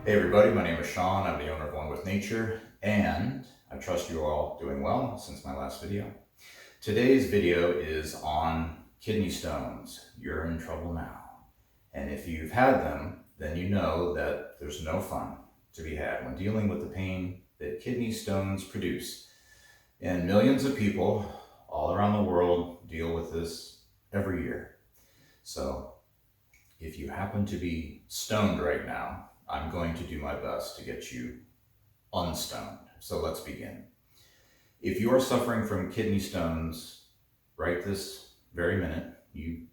Hey everybody, my name is Sean. I'm the owner of One With Nature, and I trust you are all doing well since my last video. Today's video is on kidney stones. You're in trouble now. And if you've had them, then you know that there's no fun to be had when dealing with the pain that kidney stones produce. And millions of people all around the world deal with this every year. So if you happen to be stoned right now, I'm going to do my best to get you unstoned. So let's begin. If you are suffering from kidney stones right this very minute, you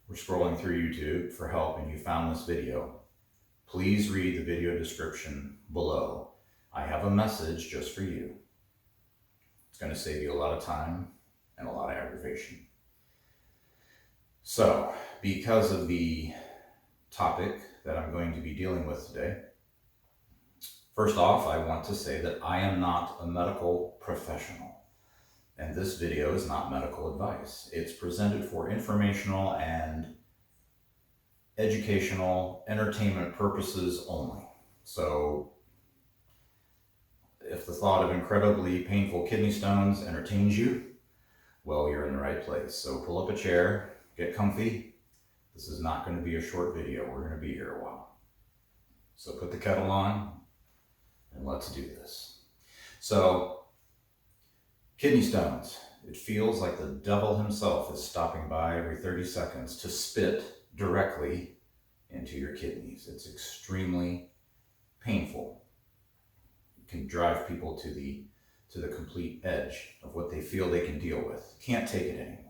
were scrolling through YouTube for help and you found this video, please read the video description below. I have a message just for you. It's going to save you a lot of time and a lot of aggravation. So, because of the topic that I'm going to be dealing with today, first off, I want to say that I am not a medical professional, and this video is not medical advice. It's presented for informational and educational entertainment purposes only. So if the thought of incredibly painful kidney stones entertains you, well, you're in the right place. So pull up a chair, get comfy. This is not going to be a short video. We're going to be here a while. So put the kettle on and let's do this. So, kidney stones. It feels like the devil himself is stopping by every 30 seconds to spit directly into your kidneys. It's extremely painful. It can drive people to the complete edge of what they feel they can deal with. Can't take it anymore.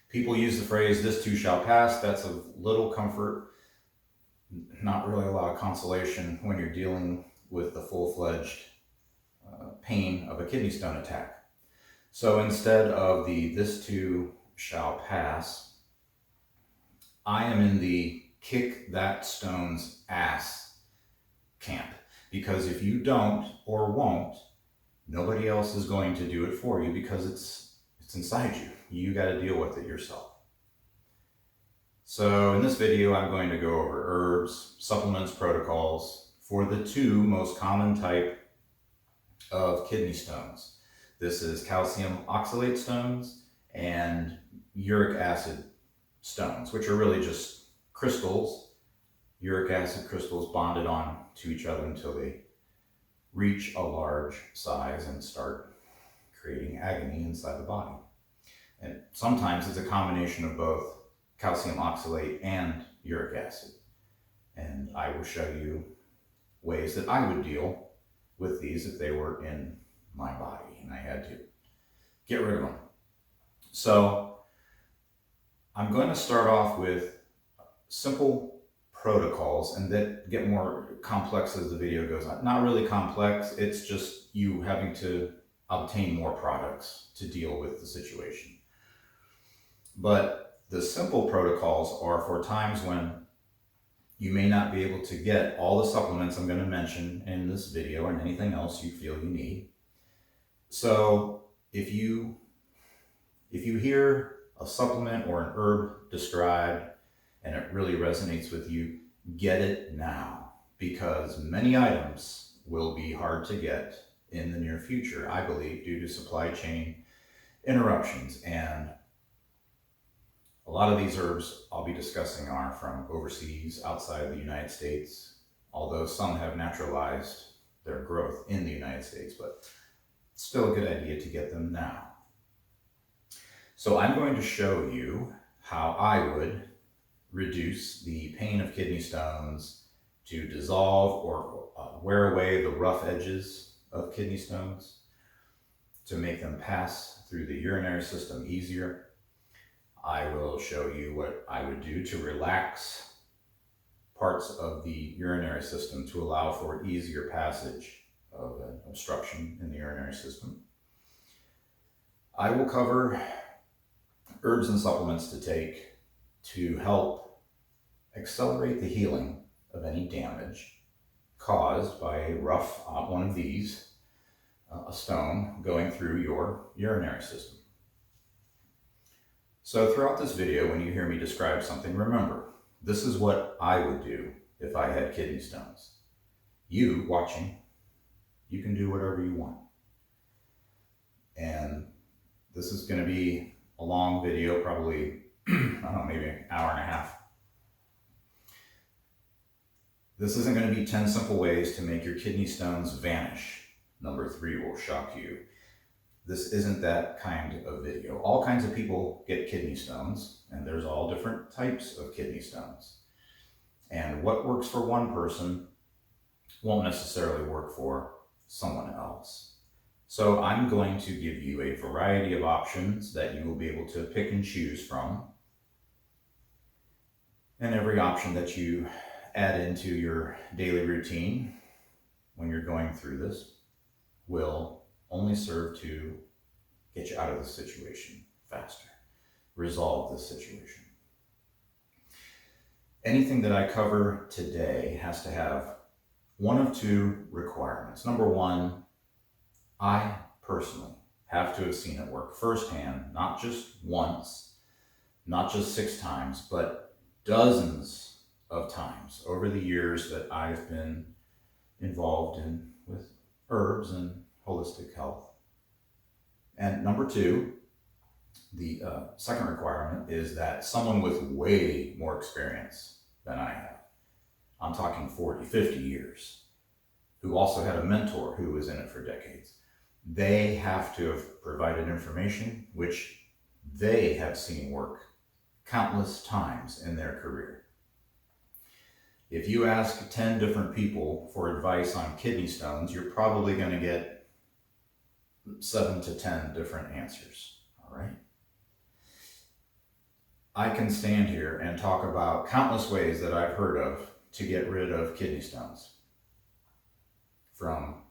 People use the phrase, "this too shall pass." That's of little comfort, not really a lot of consolation when you're dealing with the full-fledged pain of a kidney stone attack. So instead of the "this too shall pass," I am in the kick that stone's ass camp. Because if you don't or won't, nobody else is going to do it for you because it's inside you. You got to deal with it yourself. So in this video, I'm going to go over herbs, supplements, protocols for the two most common type of kidney stones. This is calcium oxalate stones and uric acid stones, which are really just crystals, uric acid crystals bonded on to each other until they reach a large size and start creating agony inside the body. And sometimes it's a combination of both calcium oxalate and uric acid. And I will show you ways that I would deal with these if they were in my body and I had to get rid of them. So I'm going to start off with simple protocols and that get more complex as the video goes on. Not really complex, it's just you having to obtain more products to deal with the situation. But the simple protocols are for times when you may not be able to get all the supplements I'm going to mention in this video and anything else you feel you need. So if you hear a supplement or an herb described and it really resonates with you, get it now, because many items will be hard to get in the near future, I believe, due to supply chain interruptions. And a lot of these herbs I'll be discussing are from overseas, outside the United States, although some have naturalized their growth in the United States, but it's still a good idea to get them now. So I'm going to show you how I would reduce the pain of kidney stones, to dissolve or wear away the rough edges of kidney stones, to make them pass through the urinary system easier. I will show you what I would do to relax parts of the urinary system to allow for easier passage of an obstruction in the urinary system. I will cover herbs and supplements to take to help accelerate the healing of any damage caused by a rough one of these, a stone going through your urinary system. So throughout this video, when you hear me describe something, remember, this is what I would do if I had kidney stones. you watching, you can do whatever you want. And this is going to be a long video, probably, I don't know, maybe an hour and a half. This isn't going to be 10 simple ways to make your kidney stones vanish. Number 3 will shock you. This isn't that kind of video. All kinds of people get kidney stones, and there's all different types of kidney stones. And what works for one person won't necessarily work for someone else. So I'm going to give you a variety of options that you will be able to pick and choose from. And every option that you add into your daily routine when you're going through this will only serve to get you out of the situation faster, resolve this situation. Anything that I cover today has to have one of 2 requirements. Number 1, I personally have to have seen it work firsthand, not just once, not just 6 times, but dozens of times over the years that I've been involved with herbs and holistic health. And number 2, the second requirement is that someone with way more experience than I have, I'm talking 40, 50 years, who also had a mentor who was in it for decades, they have to have provided information which they have seen work countless times in their career. If you ask 10 different people for advice on kidney stones, you're probably going to get 7 to 10 different answers, all right? I can stand here and talk about countless ways that I've heard of to get rid of kidney stones. From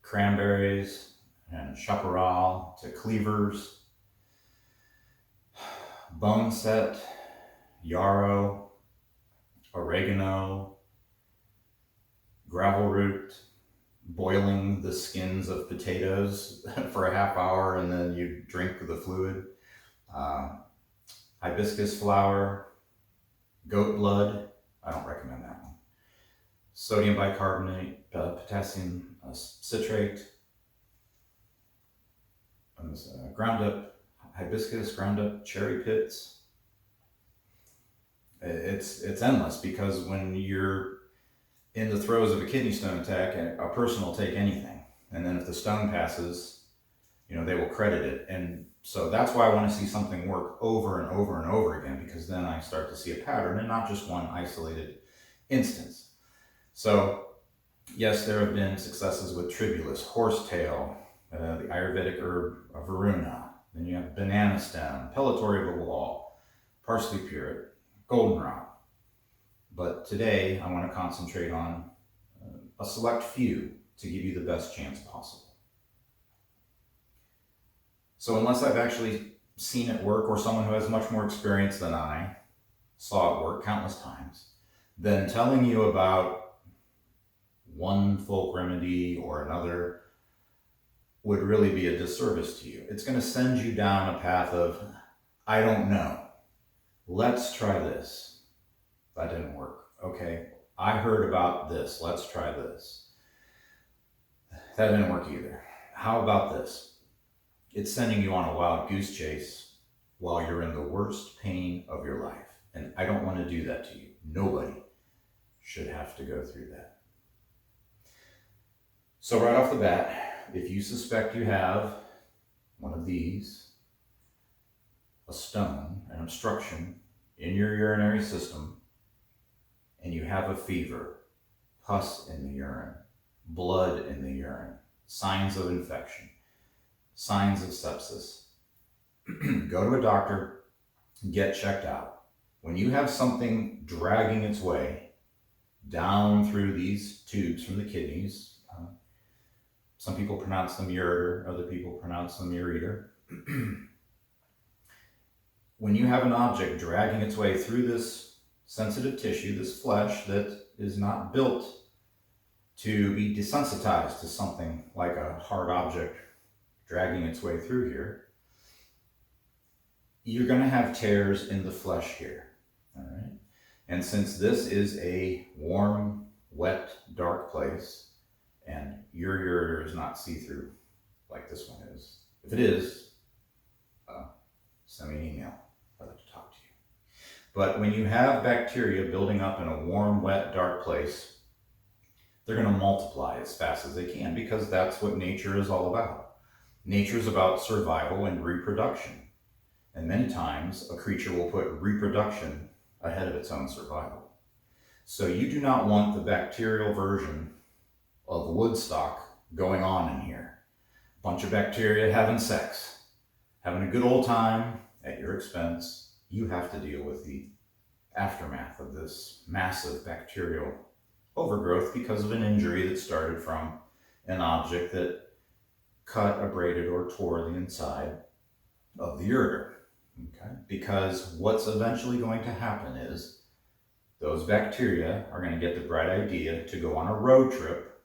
cranberries and chaparral to cleavers, bone set, yarrow, oregano, gravel root, boiling the skins of potatoes for a half hour and then you drink the fluid, hibiscus flower, goat blood, I don't recommend that one, sodium bicarbonate, potassium citrate, ground up hibiscus, ground up cherry pits. It's endless, because when you're in the throes of a kidney stone attack, a person will take anything. And then if the stone passes, they will credit it. And so that's why I want to see something work over and over and over again, because then I start to see a pattern and not just one isolated instance. So yes, there have been successes with tribulus, horsetail, the Ayurvedic herb of Arona. Then you have banana stem, pellitory of the wall, parsley puree, goldenrod. But today I want to concentrate on a select few to give you the best chance possible. So unless I've actually seen it work, or someone who has much more experience than I saw it work countless times, then telling you about one folk remedy or another would really be a disservice to you. It's going to send you down a path of, I don't know. Let's try this. That didn't work. Okay, I heard about this. Let's try this. That didn't work either. How about this? It's sending you on a wild goose chase while you're in the worst pain of your life. And I don't want to do that to you. Nobody should have to go through that. So right off the bat, if you suspect you have one of these, a stone, an obstruction in your urinary system, and you have a fever, pus in the urine, blood in the urine, signs of infection, signs of sepsis, go to a doctor, get checked out. When you have something dragging its way down through these tubes from the kidneys, some people pronounce them ureter, other people pronounce them ureter. When you have an object dragging its way through this sensitive tissue, this flesh that is not built to be desensitized to something like a hard object dragging its way through here, you're going to have tears in the flesh here, all right? And since this is a warm wet, dark place, and your ureter is not see-through like this one is. If it is, send me an email. I'd like to talk to you. But when you have bacteria building up in a warm, wet, dark place, they're going to multiply as fast as they can because that's what nature is all about. Nature is about survival and reproduction. And many times a creature will put reproduction ahead of its own survival. So you do not want the bacterial version of Woodstock going on in here. A bunch of bacteria having sex, having a good old time at your expense. You have to deal with the aftermath of this massive bacterial overgrowth because of an injury that started from an object that cut, abraded, or tore the inside of the ureter. Okay? Because what's eventually going to happen is those bacteria are going to get the bright idea to go on a road trip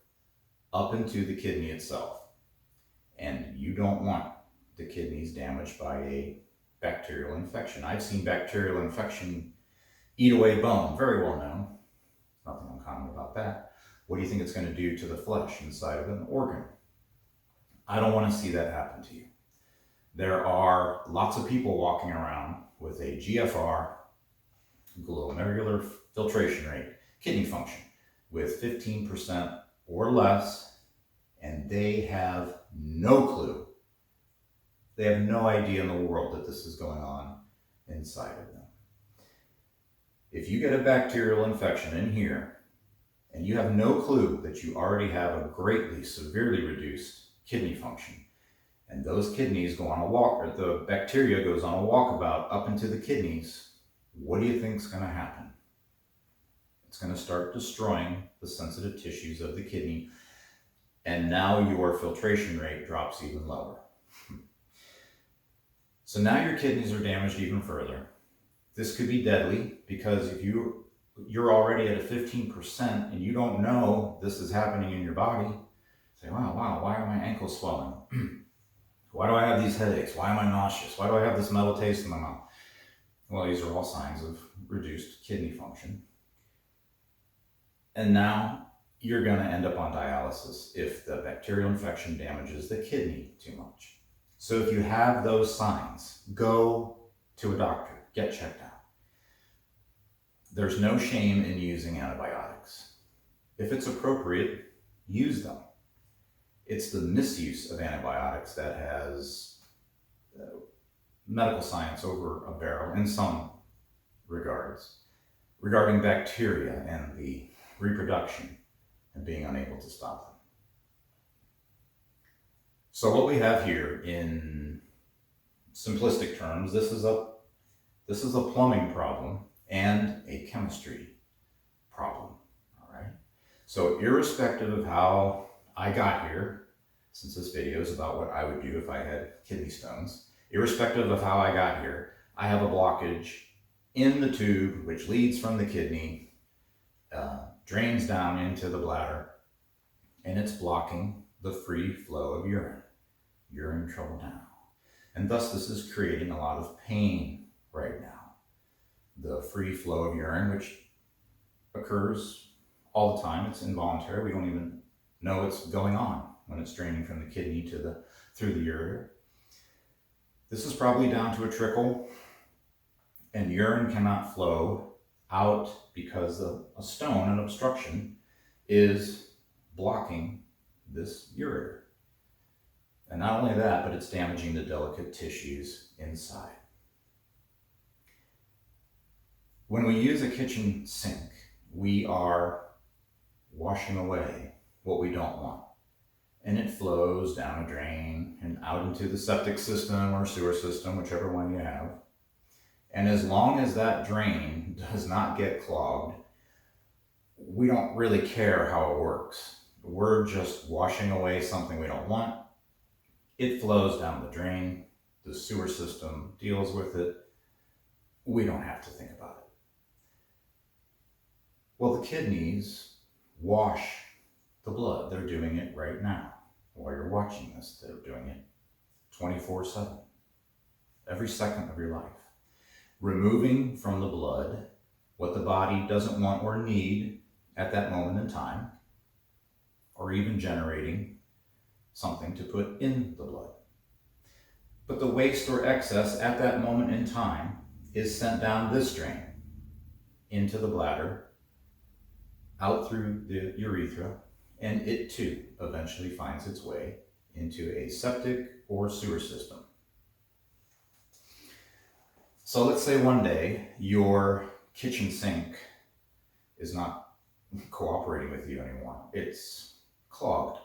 up into the kidney itself. And you don't want the kidneys damaged by a bacterial infection. I've seen bacterial infection eat away bone, very well known. Nothing uncommon about that. What do you think it's going to do to the flesh inside of an organ? I don't want to see that happen to you. There are lots of people walking around with a GFR, glomerular filtration rate, kidney function, with 15% or less, and they have no clue. They have no idea in the world that this is going on inside of them. If you get a bacterial infection in here, and you have no clue that you already have a greatly, severely reduced kidney function, and those kidneys go on a walk, or the bacteria goes on a walkabout up into the kidneys, what do you think is going to happen? It's going to start destroying the sensitive tissues of the kidney, and now your filtration rate drops even lower. So now your kidneys are damaged even further. This could be deadly because if you're already at a 15% and you don't know this is happening in your body, say, wow, why are my ankles swelling? Why do I have these headaches? Why am I nauseous? Why do I have this metal taste in my mouth? Well, these are all signs of reduced kidney function. And now you're going to end up on dialysis if the bacterial infection damages the kidney too much. So if you have those signs, go to a doctor, get checked out. There's no shame in using antibiotics. If it's appropriate, use them. It's the misuse of antibiotics that has medical science over a barrel in some regards, regarding bacteria and the reproduction and being unable to stop them. So what we have here in simplistic terms, this is a plumbing problem and a chemistry problem, all right? So irrespective of how I got here, since this video is about what I would do if I had kidney stones, irrespective of how I got here, I have a blockage in the tube which leads from the kidney, drains down into the bladder, and it's blocking the free flow of urine. You're in trouble now. And thus this is creating a lot of pain right now. The free flow of urine, which occurs all the time, it's involuntary. We don't even know it's going on when it's draining from the kidney through the ureter. This is probably down to a trickle, and urine cannot flow out because a stone, an obstruction, is blocking this ureter. And not only that, but it's damaging the delicate tissues inside. When we use a kitchen sink, we are washing away what we don't want. And it flows down a drain and out into the septic system or sewer system, whichever one you have. And as long as that drain does not get clogged, we don't really care how it works. We're just washing away something we don't want. It flows down the drain. The sewer system deals with it. We don't have to think about it. Well, the kidneys wash the blood. They're doing it right now. While you're watching this, they're doing it 24/7. Every second of your life. Removing from the blood what the body doesn't want or need at that moment in time, or even generating something to put in the blood. But the waste or excess at that moment in time is sent down this drain into the bladder, out through the urethra, and it too eventually finds its way into a septic or sewer system. So let's say one day your kitchen sink is not cooperating with you anymore. It's clogged.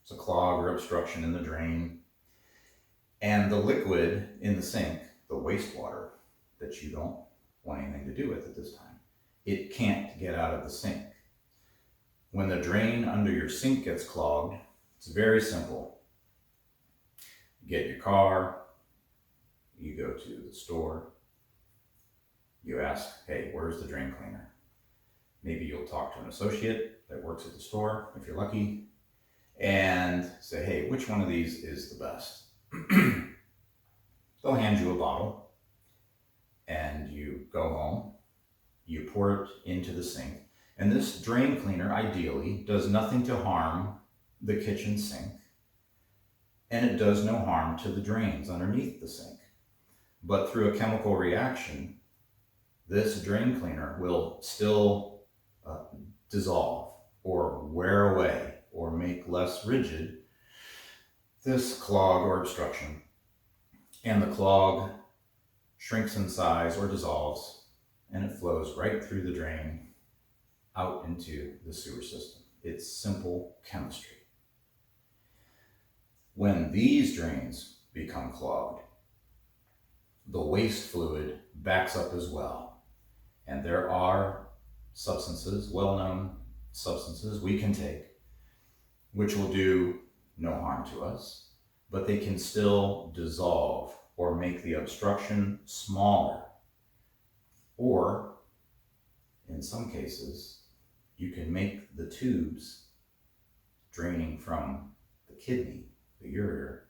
It's a clog or obstruction in the drain. And the liquid in the sink, the wastewater that you don't want anything to do with at this time, it can't get out of the sink. When the drain under your sink gets clogged, it's very simple. You get your car, you go to the store, you ask, hey, where's the drain cleaner? Maybe you'll talk to an associate that works at the store, if you're lucky, and say, hey, which one of these is the best? They'll hand you a bottle, and you go home, you pour it into the sink, and this drain cleaner ideally does nothing to harm the kitchen sink, and it does no harm to the drains underneath the sink. But through a chemical reaction, this drain cleaner will still dissolve or wear away or make less rigid this clog or obstruction. And the clog shrinks in size or dissolves, and it flows right through the drain out into the sewer system. It's simple chemistry. When these drains become clogged, the waste fluid backs up as well. And there are substances, well-known substances we can take, which will do no harm to us, but they can still dissolve or make the obstruction smaller. Or, in some cases, you can make the tubes draining from the kidney, the ureter,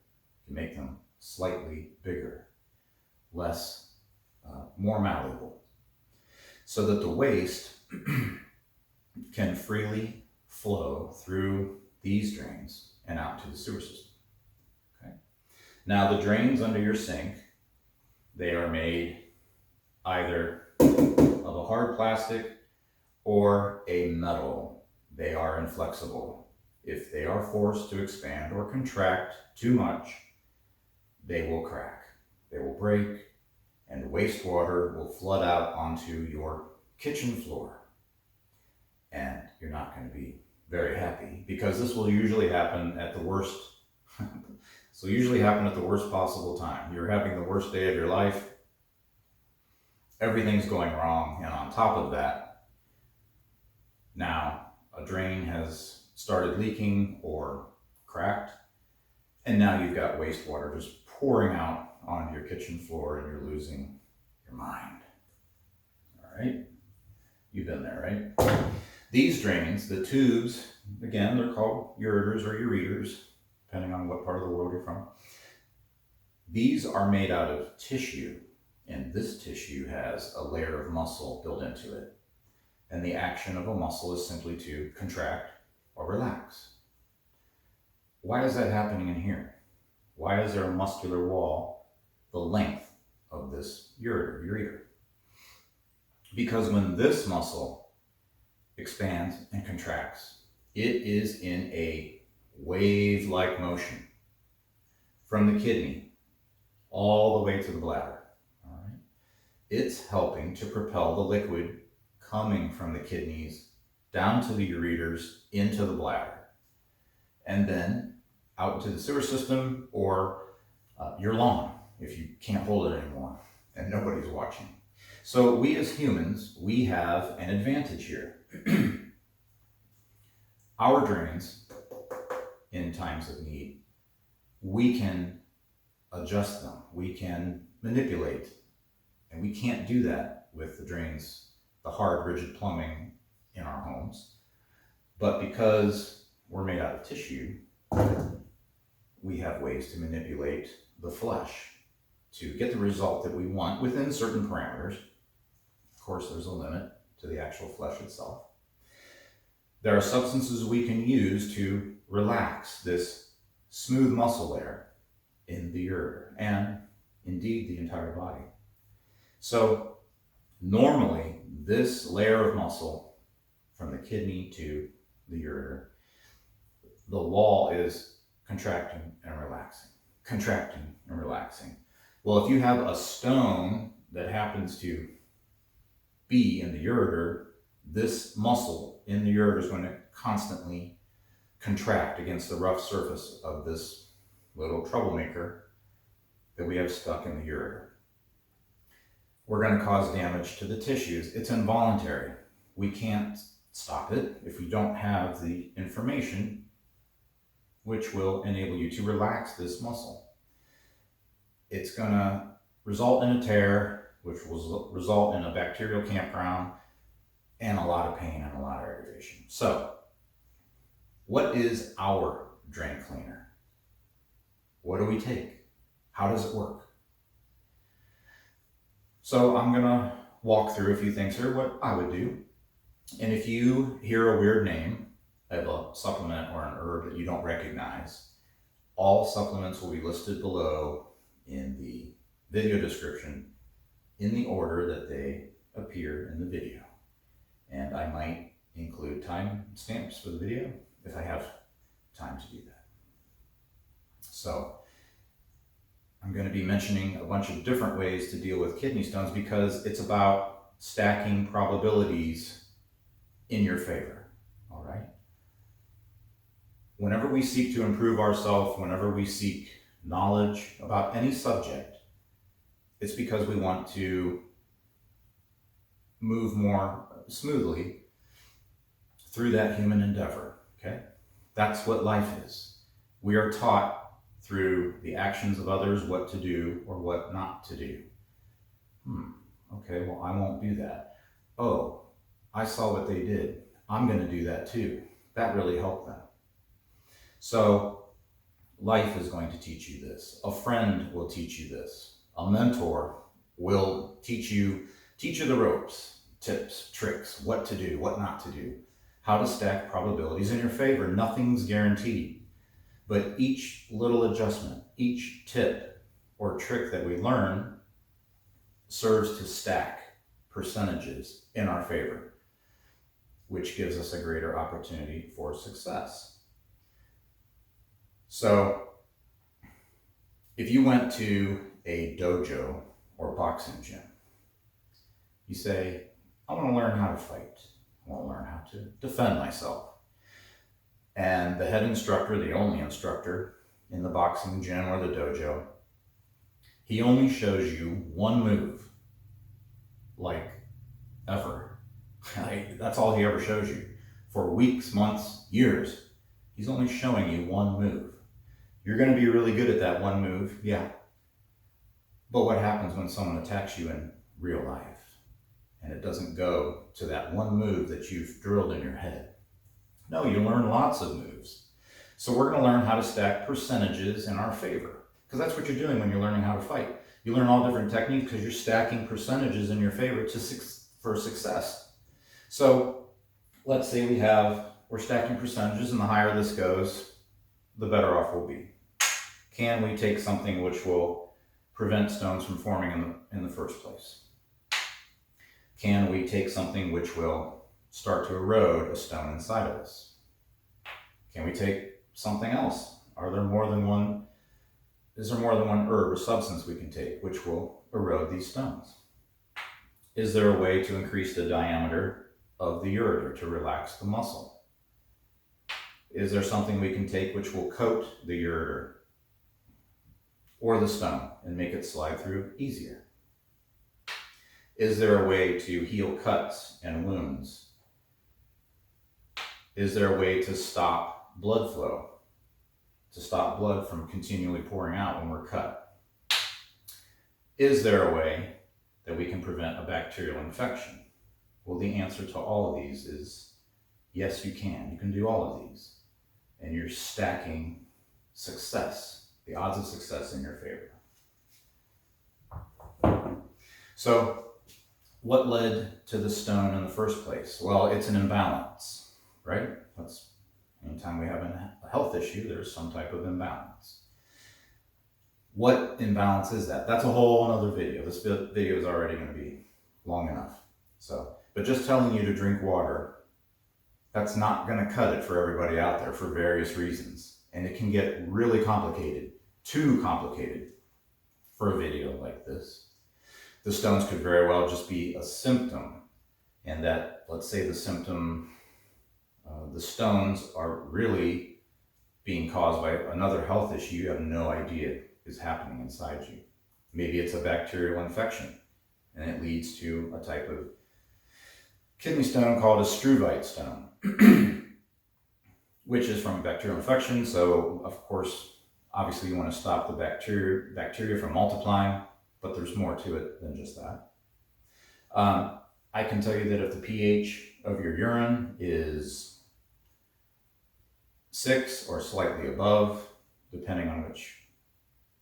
you can make them slightly bigger, more malleable, so that the waste can freely flow through these drains and out to the sewer system. Okay. Now the drains under your sink, they are made either of a hard plastic or a metal. They are inflexible. If they are forced to expand or contract too much, they will crack, they will break, and wastewater will flood out onto your kitchen floor. And you're not going to be very happy, because this will usually happen at the worst. This will usually happen at the worst possible time. You're having the worst day of your life. Everything's going wrong, and on top of that, now a drain has started leaking or cracked, and now you've got wastewater just pouring out onto your kitchen floor, and you're losing your mind. All right? You've been there, right? These drains, the tubes, again, they're called ureters or ureters, depending on what part of the world you're from. These are made out of tissue, and this tissue has a layer of muscle built into it. And the action of a muscle is simply to contract or relax. Why is that happening in here? Why is there a muscular wall the length of this ureter? Because when this muscle expands and contracts, it is in a wave-like motion from the kidney all the way to the bladder. All right? It's helping to propel the liquid coming from the kidneys down to the ureters into the bladder, and then out into the sewer system or your lawn if you can't hold it anymore and nobody's watching. So we as humans, we have an advantage here. Our drains, in times of need, we can adjust them, we can manipulate, and we can't do that with the drains, the hard, rigid plumbing in our homes. But because we're made out of tissue, we have ways to manipulate the flesh to get the result that we want within certain parameters. Of course, there's a limit to the actual flesh itself. There are substances we can use to relax this smooth muscle layer in the ureter and indeed the entire body. So normally this layer of muscle from the kidney to the ureter, the wall is contracting and relaxing, contracting and relaxing. Well, if you have a stone that happens to be in the ureter, this muscle in the ureter is going to constantly contract against the rough surface of this little troublemaker that we have stuck in the ureter. We're going to cause damage to the tissues. It's involuntary. We can't stop it if we don't have the information which will enable you to relax this muscle. It's going to result in a tear, which will result in a bacterial campground and a lot of pain and a lot of aggravation. So, what is our drain cleaner? What do we take? How does it work? So I'm gonna walk through a few things here, what I would do. And if you hear a weird name of a supplement or an herb that you don't recognize, all supplements will be listed below in the video description in the order that they appear in the video. And I might include time stamps for the video if I have time to do that. So I'm going to be mentioning a bunch of different ways to deal with kidney stones because it's about stacking probabilities in your favor, all right? Whenever we seek to improve ourselves, whenever we seek knowledge about any subject, it's because we want to move more smoothly through that human endeavor, okay? That's what life is. We are taught through the actions of others what to do or what not to do. Okay, well, I won't do that. Oh, I saw what they did. I'm going to do that too. That really helped them. So life is going to teach you this. A friend will teach you this. A mentor will teach you the ropes, tips, tricks, what to do, what not to do, how to stack probabilities in your favor. Nothing's guaranteed. But each little adjustment, each tip or trick that we learn serves to stack percentages in our favor, which gives us a greater opportunity for success. So if you went to a dojo or boxing gym, you say, I want to learn how to fight. I want to learn how to defend myself. And the head instructor, the only instructor in the boxing gym or the dojo, he only shows you one move, like ever. That's all he ever shows you. For weeks, months, years, he's only showing you one move. You're going to be really good at that one move, yeah. But what happens when someone attacks you in real life and it doesn't go to that one move that you've drilled in your head? No, you learn lots of moves. So we're going to learn how to stack percentages in our favor, because that's what you're doing when you're learning how to fight. You learn all different techniques because you're stacking percentages in your favor for success. So let's say we're stacking percentages, and the higher this goes, the better off we'll be. Can we take something which will prevent stones from forming in the first place? Can we take something which will start to erode a stone inside of us? Can we take something else? Is there more than one herb or substance we can take which will erode these stones? Is there a way to increase the diameter of the ureter to relax the muscle? Is there something we can take which will coat the ureter or the stone and make it slide through easier? Is there a way to heal cuts and wounds? Is there a way to stop blood flow, to stop blood from continually pouring out when we're cut? Is there a way that we can prevent a bacterial infection? Well, the answer to all of these is yes, you can. You can do all of these. And you're stacking success, the odds of success in your favor. So what led to the stone in the first place? Well, it's an imbalance, right? That's anytime we have a health issue, there's some type of imbalance. What imbalance is that? That's a whole other video. This video is already going to be long enough. But just telling you to drink water, that's not going to cut it for everybody out there for various reasons. And it can get really complicated, too complicated for a video like this. The stones could very well just be a symptom, and that, let's say the symptom, the stones are really being caused by another health issue you have no idea is happening inside you. Maybe it's a bacterial infection, and it leads to a type of kidney stone called a struvite stone, which is from a bacterial infection. So, of course, obviously you want to stop the bacteria from multiplying, but there's more to it than just that. I can tell you that if the pH of your urine is 6 or slightly above, depending on which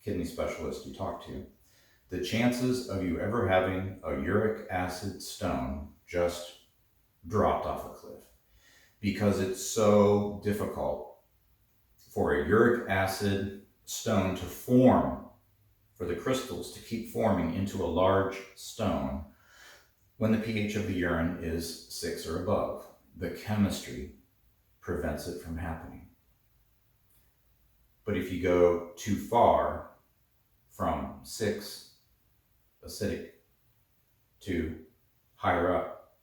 kidney specialist you talk to, the chances of you ever having a uric acid stone just dropped off a cliff, because it's so difficult for a uric acid stone to form, for the crystals to keep forming into a large stone when the pH of the urine is 6 or above. The chemistry prevents it from happening. But if you go too far from 6 acidic to higher up,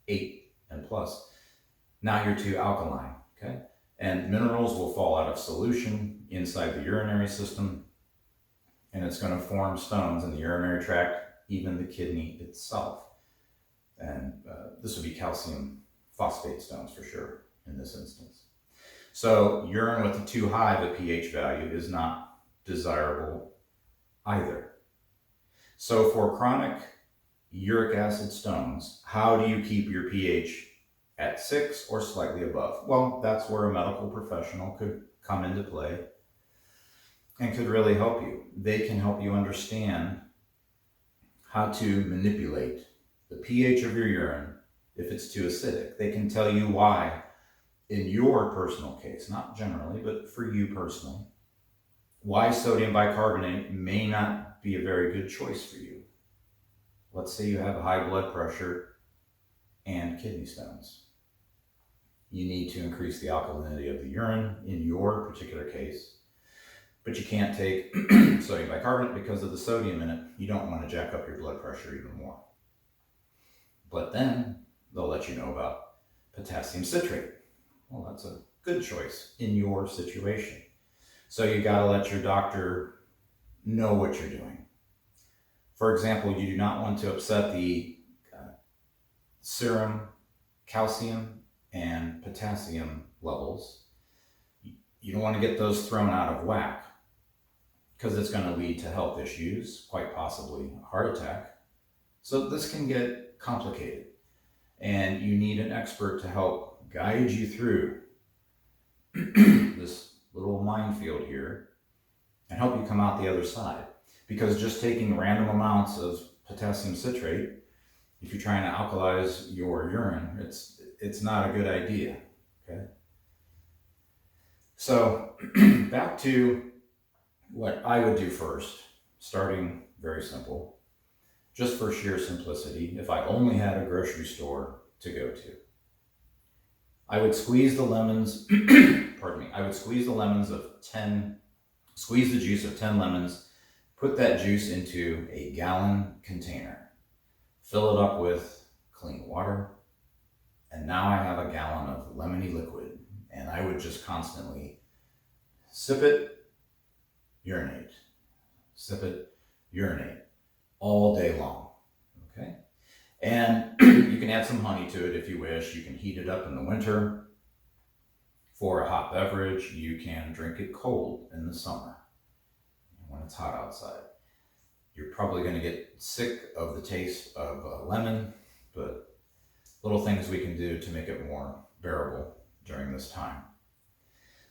8 and plus, now you're too alkaline, okay? And minerals will fall out of solution inside the urinary system, and it's going to form stones in the urinary tract, even the kidney itself. And this would be calcium phosphate stones for sure in this instance. So urine with a too high of a pH value is not desirable either. So for chronic uric acid stones, how do you keep your pH at 6 or slightly above? Well, that's where a medical professional could come into play and could really help you. They can help you understand how to manipulate the pH of your urine if it's too acidic. They can tell you why, in your personal case, not generally, but for you personally, why sodium bicarbonate may not be a very good choice for you. Let's say you have high blood pressure and kidney stones. You need to increase the alkalinity of the urine in your particular case, but you can't take sodium bicarbonate because of the sodium in it. You don't want to jack up your blood pressure even more. But then they'll let you know about potassium citrate. Well, that's a good choice in your situation. So you got to let your doctor know what you're doing. For example, you do not want to upset the serum calcium and potassium levels. You don't want to get those thrown out of whack, because it's going to lead to health issues, quite possibly a heart attack. So this can get complicated, and you need an expert to help guide you through this little minefield here and help you come out the other side. Because just taking random amounts of potassium citrate, if you're trying to alkalize your urine, it's not a good idea, okay? So back to what I would do first, starting very simple, just for sheer simplicity. If I only had a grocery store to go to, I would squeeze the lemons, I would squeeze the juice of 10 lemons, put that juice into a gallon container, fill it up with clean water, and now I have a gallon of lemony liquid, and I would just constantly sip it, urinate, sip it, urinate, all day long, okay? And you can add some honey to it if you wish. You can heat it up in the winter for a hot beverage. You can drink it cold in the summer when it's hot outside. You're probably going to get sick of the taste of lemon, but little things we can do to make it more bearable during this time.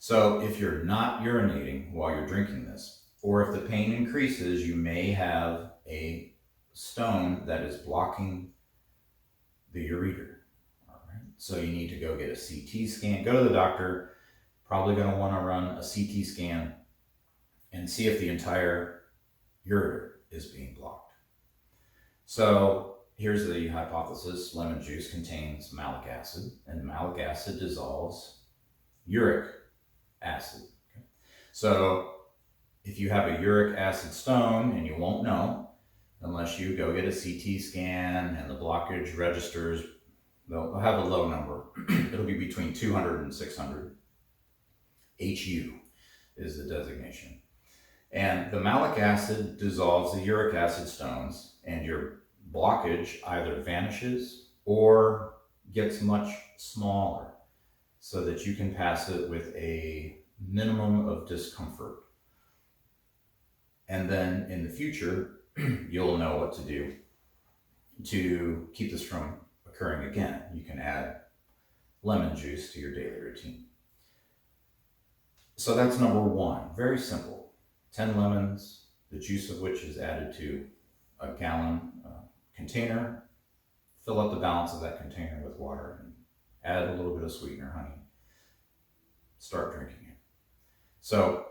So if you're not urinating while you're drinking this, or if the pain increases, you may have a stone that is blocking the ureter. All right. So you need to go get a CT scan. Go to the doctor, probably going to want to run a CT scan and see if the entire ureter is being blocked. So here's the hypothesis. Lemon juice contains malic acid, and malic acid dissolves uric acid. Okay? So if you have a uric acid stone, and you won't know unless you go get a CT scan and the blockage registers, they'll have a low number. It'll be between 200 and 600. HU is the designation. And the malic acid dissolves the uric acid stones, and your blockage either vanishes or gets much smaller so that you can pass it with a minimum of discomfort. And then in the future, you'll know what to do to keep this from occurring again. You can add lemon juice to your daily routine. So that's number one, very simple. 10 lemons, the juice of which is added to a gallon container. Fill up the balance of that container with water and add a little bit of sweetener, honey. Start drinking it. So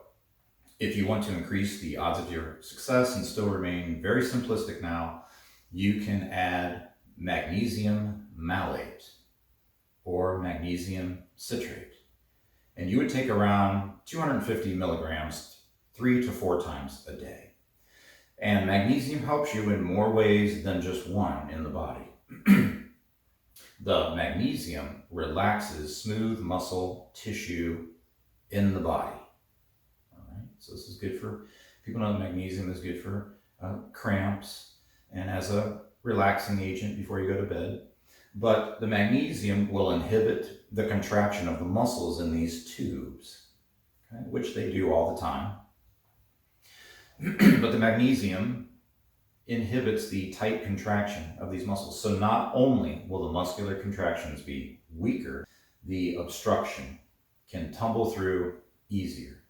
if you want to increase the odds of your success and still remain very simplistic now, you can add magnesium malate or magnesium citrate. And you would take around 250 milligrams 3 to 4 times a day. And magnesium helps you in more ways than just one in the body. The magnesium relaxes smooth muscle tissue in the body. All right, so this is good for, people know magnesium is good for cramps and as a relaxing agent before you go to bed. But the magnesium will inhibit the contraction of the muscles in these tubes, okay, which they do all the time. But the magnesium inhibits the tight contraction of these muscles. So not only will the muscular contractions be weaker, the obstruction can tumble through easier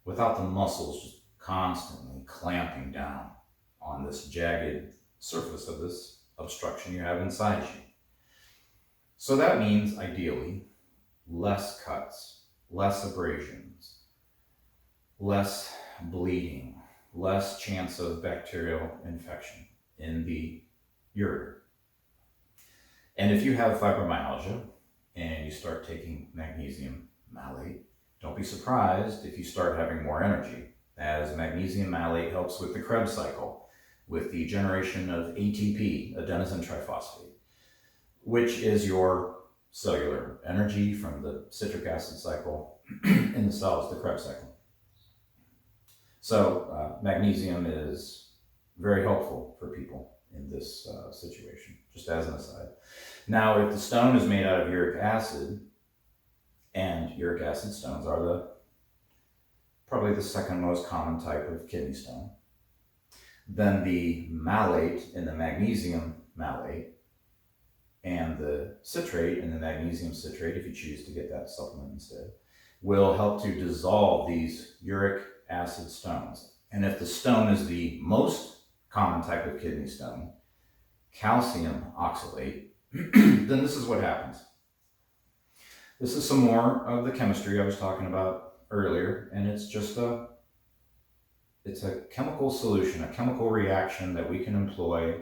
without the muscles just constantly clamping down on this jagged surface of this obstruction you have inside you. So that means, ideally, less cuts, less abrasions, less bleeding, less chance of bacterial infection in the ureter. And if you have fibromyalgia and you start taking magnesium malate, don't be surprised if you start having more energy, as magnesium malate helps with the Krebs cycle, with the generation of ATP, adenosine triphosphate, which is your cellular energy from the citric acid cycle in the cells, the Krebs cycle. So magnesium is very helpful for people in this situation, just as an aside. Now, if the stone is made out of uric acid, and uric acid stones are probably the second most common type of kidney stone, then the malate in the magnesium malate and the citrate in the magnesium citrate, if you choose to get that supplement instead, will help to dissolve these uric acid stones. And if the stone is the most common type of kidney stone, calcium oxalate, then this is what happens. This is some more of the chemistry I was talking about earlier, and it's just it's a chemical solution, a chemical reaction that we can employ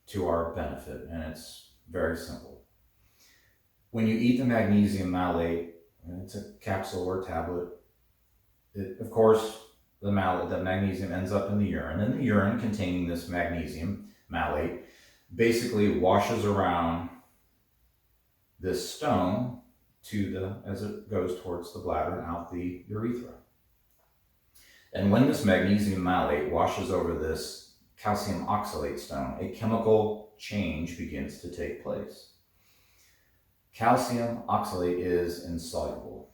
to our benefit, and it's very simple. When you eat the magnesium malate, and it's a capsule or tablet, of course, the magnesium ends up in the urine, and the urine containing this magnesium malate basically washes around this stone as it goes towards the bladder and out the urethra. And when this magnesium malate washes over this calcium oxalate stone, a chemical change begins to take place. Calcium oxalate is insoluble.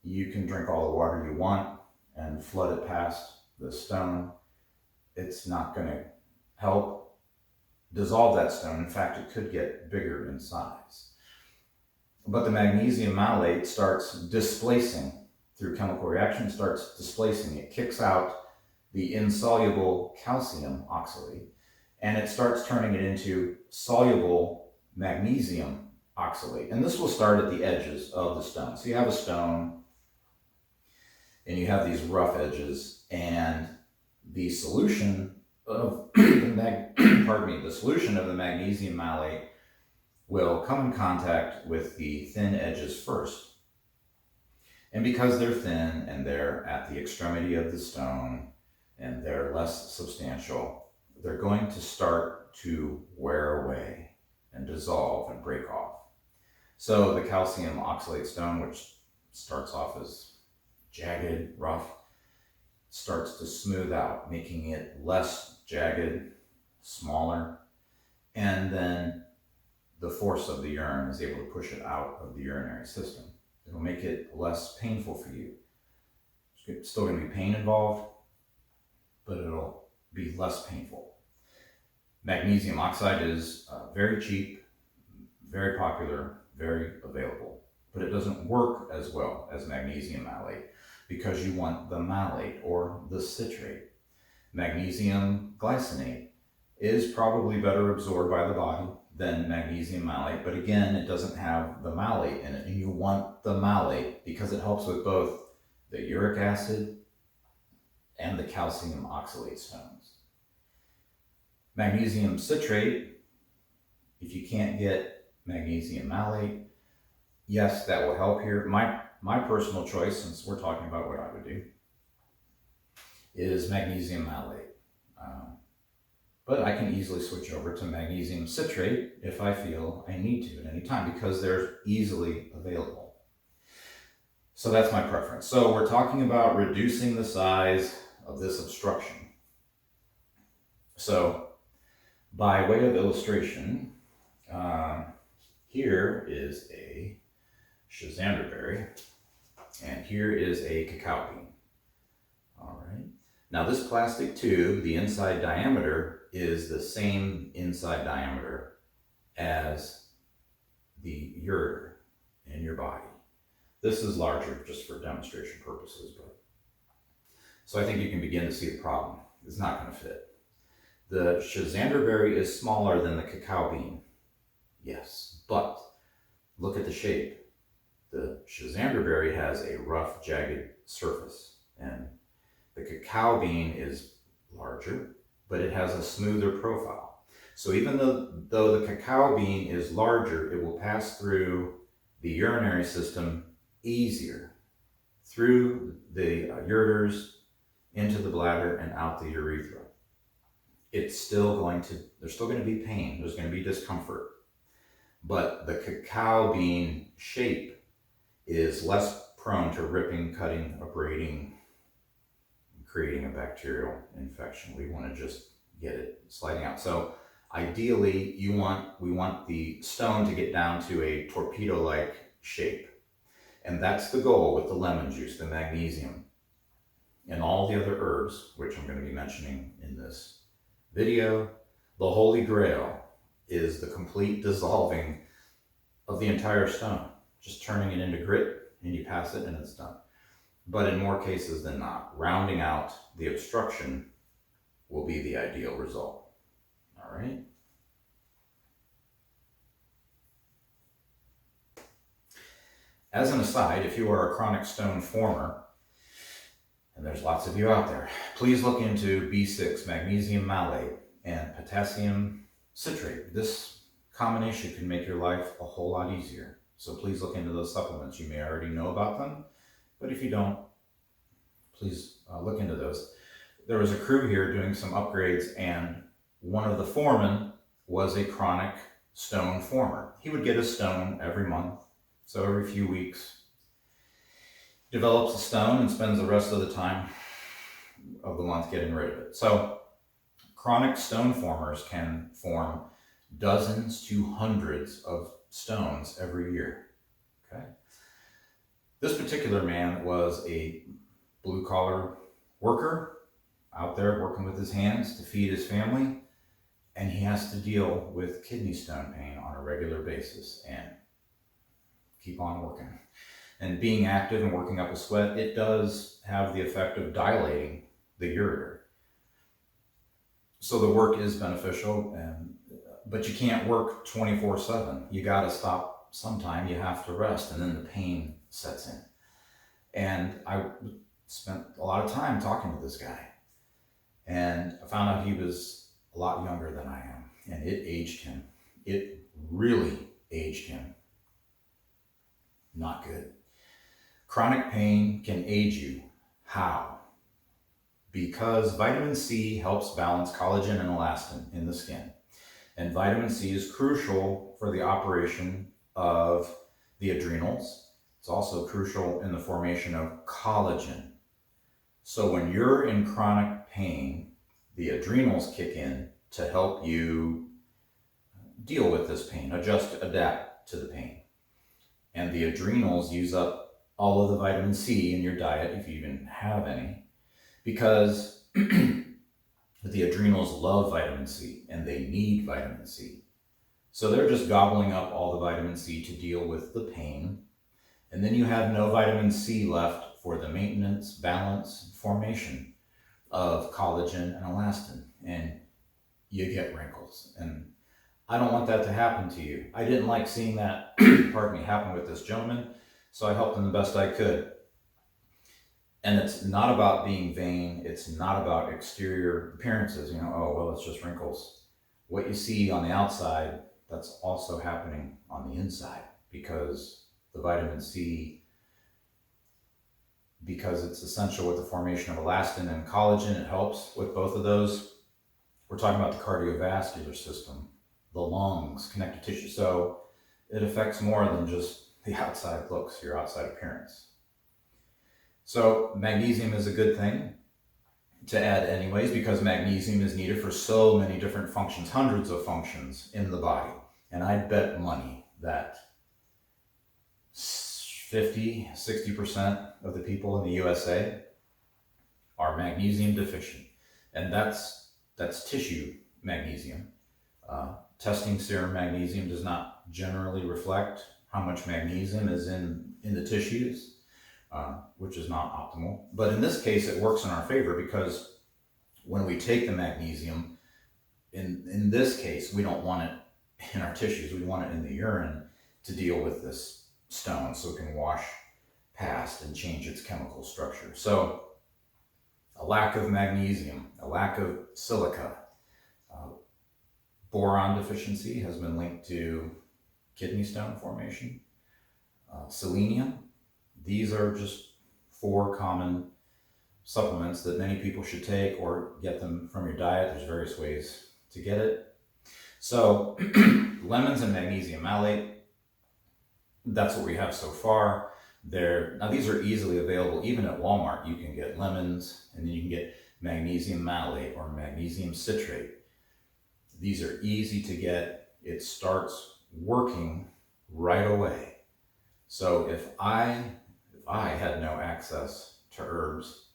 You can drink all the water you want and flood it past the stone. It's not going to help dissolve that stone. In fact, it could get bigger in size. But the magnesium malate starts displacing, through chemical reaction, starts displacing. It kicks out the insoluble calcium oxalate, and it starts turning it into soluble magnesium oxalate. And this will start at the edges of the stone. So you have a stone and you have these rough edges, and the solution of the solution of the magnesium malate will come in contact with the thin edges first. And because they're thin and they're at the extremity of the stone and they're less substantial, they're going to start to wear away and dissolve and break off. So the calcium oxalate stone, which starts off as jagged, rough, starts to smooth out, making it less jagged, smaller, and then the force of the urine is able to push it out of the urinary system. It'll make it less painful for you. There's still going to be pain involved, but it'll be less painful. Magnesium oxide is very cheap, very popular, very available, but it doesn't work as well as magnesium malate because you want the malate or the citrate. Magnesium glycinate is probably better absorbed by the body than magnesium malate, but again, it doesn't have the malate in it, and you want the malate because it helps with both the uric acid and the calcium oxalate stones. Magnesium citrate, if you can't get magnesium malate, yes, that will help here. My personal choice, since we're talking about what I would do, is magnesium malate. But I can easily switch over to magnesium citrate if I feel I need to at any time because they're easily available. So that's my preference. So we're talking about reducing the size of this obstruction. So by way of illustration, here is a schizanderberry, and here is a cacao bean. All right. Now this plastic tube, the inside diameter is the same inside diameter as the ureter in your body. This is larger just for demonstration purposes, but so I think you can begin to see the problem. It's not going to fit. The schizanderberry is smaller than the cacao bean. Yes, but look at the shape. The schizanderberry has a rough, jagged surface, and the cacao bean is larger, but it has a smoother profile. So even though the cacao bean is larger, it will pass through the urinary system easier, through the ureters, into the bladder, and out the urethra. There's still going to be pain, there's going to be discomfort, but the cacao bean shape is less prone to ripping, cutting, abrading, creating a bacterial infection. We want to just get it sliding out. So ideally, we want the stone to get down to a torpedo-like shape. And that's the goal with the lemon juice, the magnesium, and all the other herbs, which I'm going to be mentioning in this video. The holy grail is the complete dissolving of the entire stone, just turning it into grit, and you pass it and it's done. But in more cases than not, rounding out the obstruction will be the ideal result. All right. As an aside, if you are a chronic stone former, and there's lots of you out there, please look into B6, magnesium malate, and potassium citrate. This combination can make your life a whole lot easier. So please look into those supplements. You may already know about them, but if you don't, please look into those. There was a crew here doing some upgrades, and one of the foremen was a chronic stone former. He would get a stone every month, so every few weeks, develops a stone and spends the rest of the time of the month getting rid of it. So chronic stone formers can form dozens to hundreds of stones every year. Okay. This particular man was a blue-collar worker out there working with his hands to feed his family, and he has to deal with kidney stone pain on a regular basis and keep on working. And being active and working up a sweat, it does have the effect of dilating the ureter. So the work is beneficial, but you can't work 24/7. You got to stop some time you have to rest, and then the pain sets in. And I spent a lot of time talking to this guy, and I found out he was a lot younger than I am, and it aged him. It really aged him. Not good. Chronic pain can age you. How? Because vitamin C helps balance collagen and elastin in the skin. And vitamin C is crucial for the operation of the adrenals. It's also crucial in the formation of collagen. So when you're in chronic pain, the adrenals kick in to help you deal with this pain, adapt to the pain. And the adrenals use up all of the vitamin C in your diet, if you even have any, because the adrenals love vitamin C and they need vitamin C. So they're just gobbling up all the vitamin C to deal with the pain. And then you have no vitamin C left for the maintenance, balance, formation of collagen and elastin. And you get wrinkles. And I don't want that to happen to you. I didn't like seeing that, pardon me, happen with this gentleman. So I helped him the best I could. And it's not about being vain. It's not about exterior appearances. Oh, well, it's just wrinkles. What you see on the outside, that's also happening on the inside, because the vitamin C, because it's essential with the formation of elastin and collagen, it helps with both of those. We're talking about the cardiovascular system, the lungs, connective tissue. So it affects more than just the outside looks, your outside appearance. So magnesium is a good thing to add anyways, because magnesium is needed for so many different functions, hundreds of functions in the body. And I'd bet money that 50-60% of the people in the USA are magnesium deficient. And that's tissue magnesium. Testing serum magnesium does not generally reflect how much magnesium is in the tissues. Which is not optimal. But in this case, it works in our favor, because when we take the magnesium, in this case, we don't want it in our tissues. We want it in the urine to deal with this stone so it can wash past and change its chemical structure. So a lack of magnesium, a lack of silica, boron deficiency has been linked to kidney stone formation, selenium. These are just 4 common supplements that many people should take, or get them from your diet. There's various ways to get it. So lemons and magnesium malate, that's what we have so far. Now these are easily available. Even at Walmart, you can get lemons, and then you can get magnesium malate or magnesium citrate. These are easy to get. It starts working right away. So if I had no access to herbs,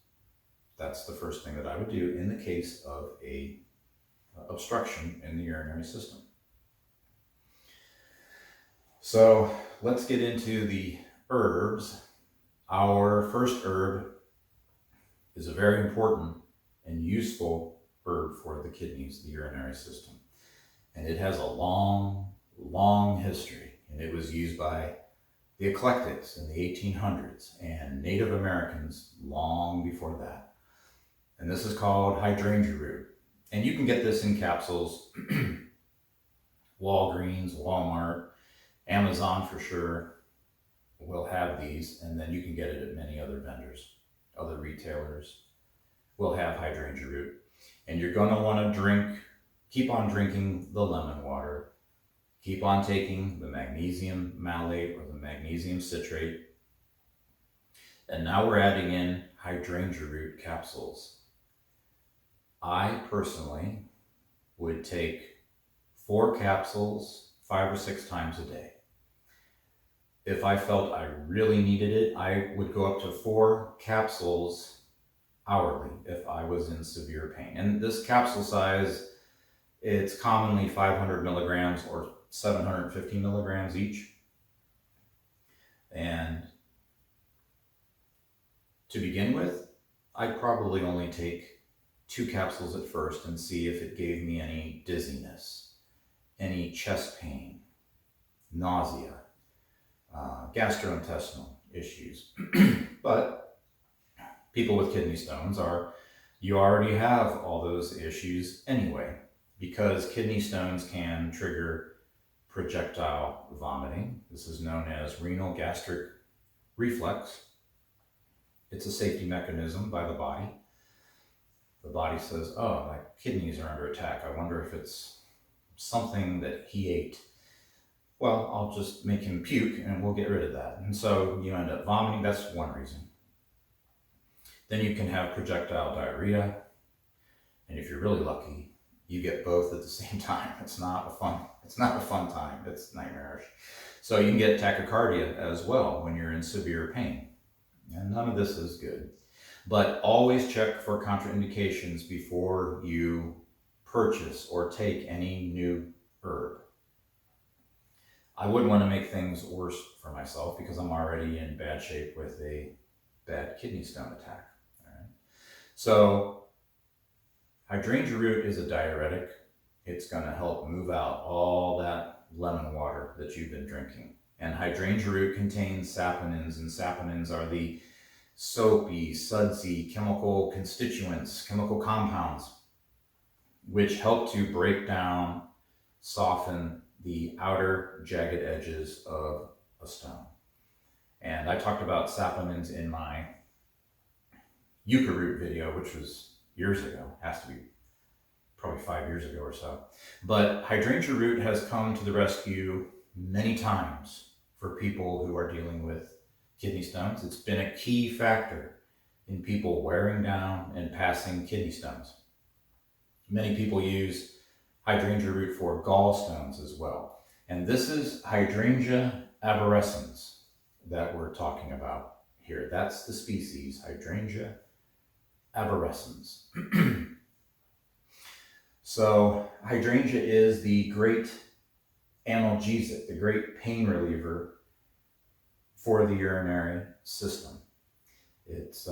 that's the first thing that I would do in the case of a obstruction in the urinary system. So let's get into the herbs. Our first herb is a very important and useful herb for the kidneys, the urinary system. And it has a long, long history, and it was used by the eclectics in the 1800s and Native Americans long before that. And this is called Hydrangea Root. And you can get this in capsules, Walgreens, Walmart, Amazon for sure will have these, and then you can get it at many other vendors. Other retailers will have Hydrangea Root. And you're going to want to keep on drinking the lemon water. Keep on taking the magnesium malate or the magnesium citrate. And now we're adding in Hydrangea Root capsules. I personally would take 4 capsules 5 or 6 times a day. If I felt I really needed it, I would go up to 4 capsules hourly if I was in severe pain. And this capsule size, it's commonly 500 milligrams or 750 milligrams each. And to begin with, I'd probably only take 2 capsules at first and see if it gave me any dizziness, any chest pain, nausea. gastrointestinal issues. But people with kidney stones you already have all those issues anyway, because kidney stones can trigger projectile vomiting. This is known as renal gastric reflex. It's a safety mechanism by the body. The body says, oh, my kidneys are under attack. I wonder if it's something that he ate. Well, I'll just make him puke and we'll get rid of that. And so you end up vomiting. That's one reason. Then you can have projectile diarrhea. And if you're really lucky, you get both at the same time. It's not a fun time. It's nightmarish. So you can get tachycardia as well when you're in severe pain. And none of this is good. But always check for contraindications before you purchase or take any new herb. I wouldn't want to make things worse for myself because I'm already in bad shape with a bad kidney stone attack. All right. So Hydrangea Root is a diuretic. It's going to help move out all that lemon water that you've been drinking. And Hydrangea Root contains saponins, and saponins are the soapy, sudsy chemical constituents, chemical compounds, which help to break down, soften the outer jagged edges of a stone. And I talked about saponins in my Yucca Root video, which was years ago, has to be probably 5 years ago or so. But Hydrangea Root has come to the rescue many times for people who are dealing with kidney stones. It's been a key factor in people wearing down and passing kidney stones. Many people use Hydrangea Root for gallstones as well. And this is Hydrangea arborescens that we're talking about here. That's the species, Hydrangea arborescens. So hydrangea is the great analgesic, the great pain reliever for the urinary system. It's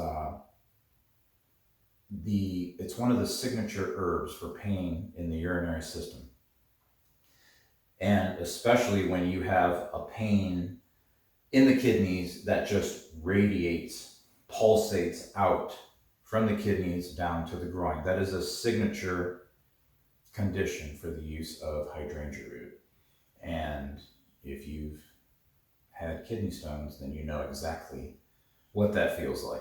one of the signature herbs for pain in the urinary system. And especially when you have a pain in the kidneys that just radiates, pulsates out from the kidneys down to the groin. That is a signature condition for the use of Hydrangea Root. And if you've had kidney stones, then you know exactly what that feels like.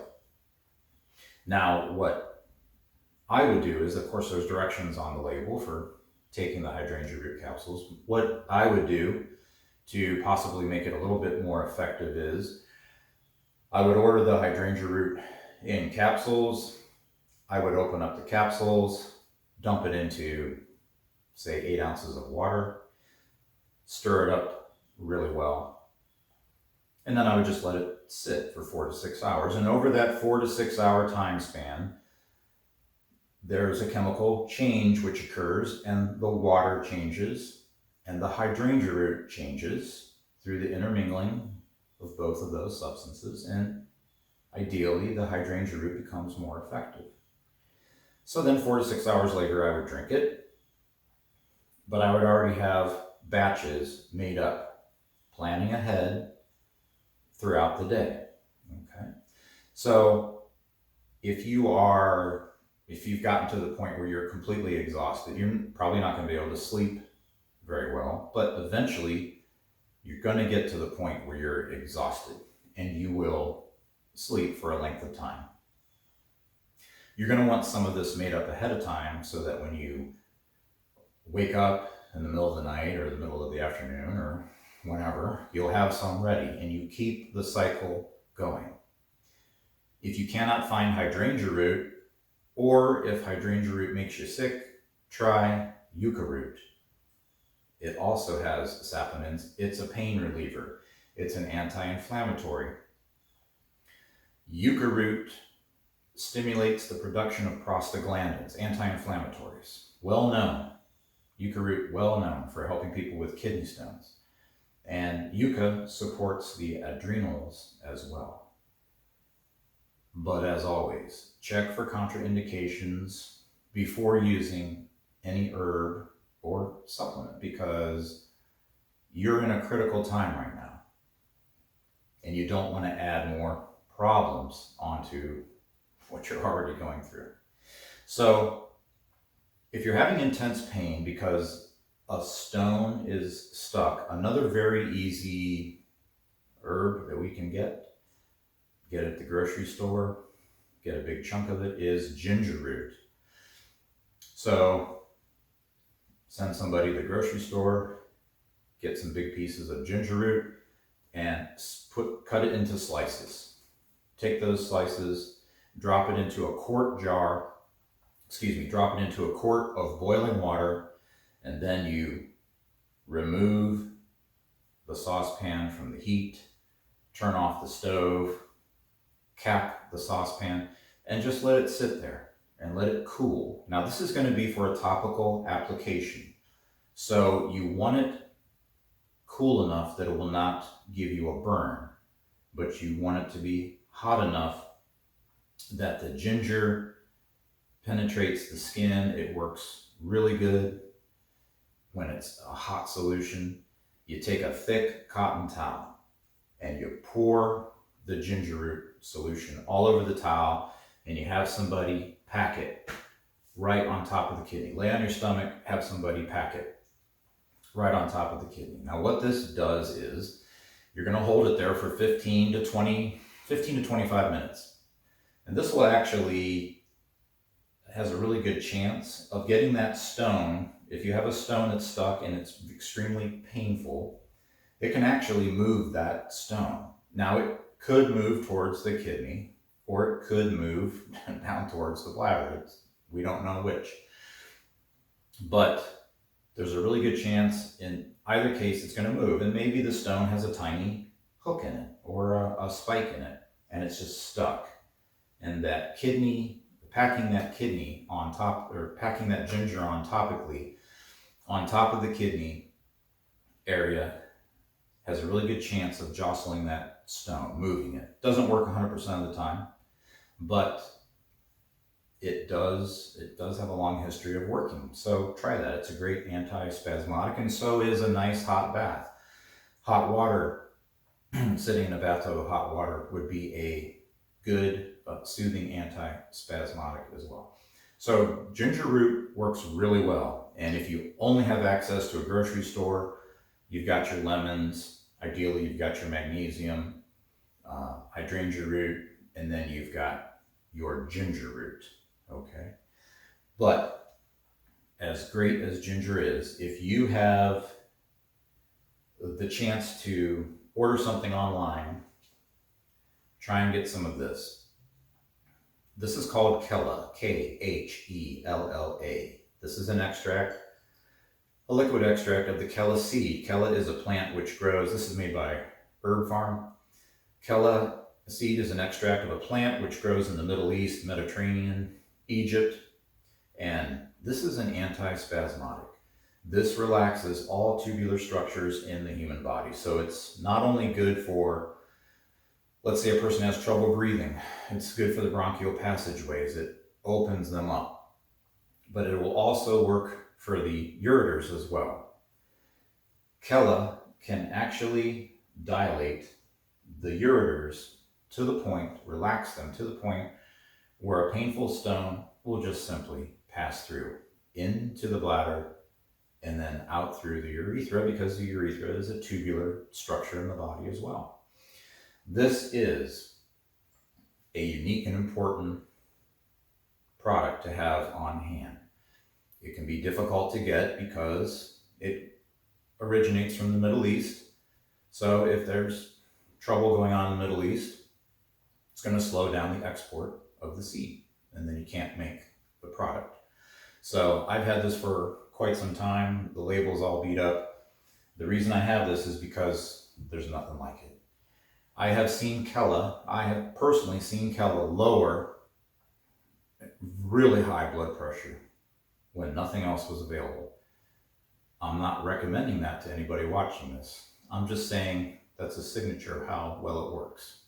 Now, what I would do is, of course, there's directions on the label for taking the Hydrangea Root capsules. What I would do to possibly make it a little bit more effective is I would order the Hydrangea Root in capsules. I would open up the capsules, dump it into, say, 8 ounces of water, stir it up really well, and then I would just let it sit for 4 to 6 hours. And over that 4 to 6 hour time span, there's a chemical change which occurs, and the water changes, and the Hydrangea Root changes through the intermingling of both of those substances, and ideally the Hydrangea Root becomes more effective. So then 4 to 6 hours later, I would drink it, but I would already have batches made up, planning ahead throughout the day. Okay. So if you've gotten to the point where you're completely exhausted, you're probably not going to be able to sleep very well, but eventually you're going to get to the point where you're exhausted and you will sleep for a length of time. You're going to want some of this made up ahead of time so that when you wake up in the middle of the night or the middle of the afternoon or whenever, you'll have some ready and you keep the cycle going. If you cannot find Hydrangea Root, or if Hydrangea Root makes you sick, try Yucca Root. It also has saponins. It's a pain reliever. It's an anti-inflammatory. Yucca Root stimulates the production of prostaglandins, anti-inflammatories. Well known. Yucca Root, well known for helping people with kidney stones. And yucca supports the adrenals as well. But as always, check for contraindications before using any herb or supplement, because you're in a critical time right now. and you don't want to add more problems onto what you're already going through. So if you're having intense pain because a stone is stuck, another very easy herb that we can get at the grocery store, get a big chunk of it, is ginger root. So send somebody to the grocery store, get some big pieces of ginger root, and cut it into slices. Take those slices, drop it into a quart of boiling water, and then you remove the saucepan from the heat, turn off the stove, cap the saucepan, and just let it sit there and let it cool. Now this is going to be for a topical application, so you want it cool enough that it will not give you a burn, but you want it to be hot enough that the ginger penetrates the skin. It works really good when it's a hot solution. You take a thick cotton towel and you pour the ginger root solution all over the towel, and you have somebody pack it right on top of the kidney. Lay on your stomach, have somebody pack it right on top of the kidney. Now what this does is you're going to hold it there for 15 to 25 minutes. And this will actually has a really good chance of getting that stone. If you have a stone that's stuck and it's extremely painful, it can actually move that stone. Now it could move towards the kidney, or it could move down towards the bladder. We don't know which. But there's a really good chance in either case it's going to move, and maybe the stone has a tiny hook in it or a spike in it, and it's just stuck. And that kidney, packing that kidney on top, or packing that ginger on topically on top of the kidney area, has a really good chance of jostling that stone, moving it. Doesn't work 100% of the time, but it does have a long history of working. So try that. It's a great anti-spasmodic, and so is a nice hot bath. Hot water, sitting in a bathtub of hot water would be a good soothing anti-spasmodic as well. So ginger root works really well. And if you only have access to a grocery store, you've got your lemons, ideally you've got your magnesium, hydrangea root, and then you've got your ginger root. Okay, but as great as ginger is, if you have the chance to order something online, try and get some of this. This is called Khella, Khella. This is an extract, a liquid extract of the Khella seed. Khella is a plant which grows, this is made by Herb Farm. Khella seed is an extract of a plant which grows in the Middle East, Mediterranean, Egypt, and this is an anti-spasmodic. This relaxes all tubular structures in the human body. So it's not only good for, let's say a person has trouble breathing, it's good for the bronchial passageways, it opens them up, but it will also work for the ureters as well. Khella can actually dilate the ureters to the point, relax them to the point where a painful stone will just simply pass through into the bladder and then out through the urethra, because the urethra is a tubular structure in the body as well. This is a unique and important product to have on hand. It can be difficult to get because it originates from the Middle East. So if there's trouble going on in the Middle East, it's going to slow down the export of the seed, and then you can't make the product. So I've had this for quite some time. The label's all beat up. The reason I have this is because there's nothing like it. I have personally seen Khella lower really high blood pressure when nothing else was available. I'm not recommending that to anybody watching this. I'm just saying that's a signature of how well it works.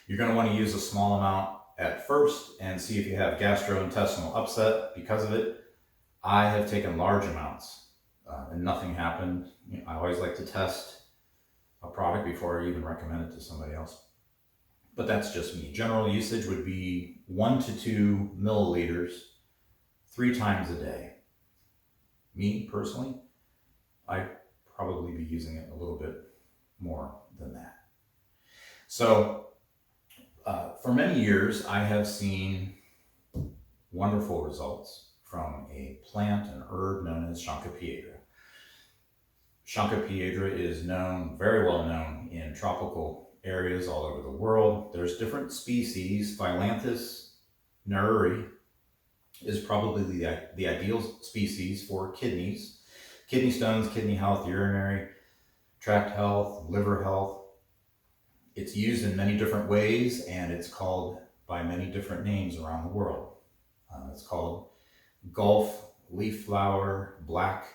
You're going to want to use a small amount at first and see if you have gastrointestinal upset because of it. I have taken large amounts and nothing happened. I always like to test a product before I even recommend it to somebody else. But that's just me. General usage would be 1 to 2 milliliters 3 times a day. Me, personally, I'd probably be using it a little bit more than that. So, for many years, I have seen wonderful results from a plant, an herb known as Chanca Piedra. Chanca Piedra is known, very well known in tropical areas all over the world. There's different species. Phyllanthus neruri is probably the ideal species for kidneys, kidney stones, kidney health, urinary tract health, liver health. It's used in many different ways, and it's called by many different names around the world. It's called Gulf leaf flower, black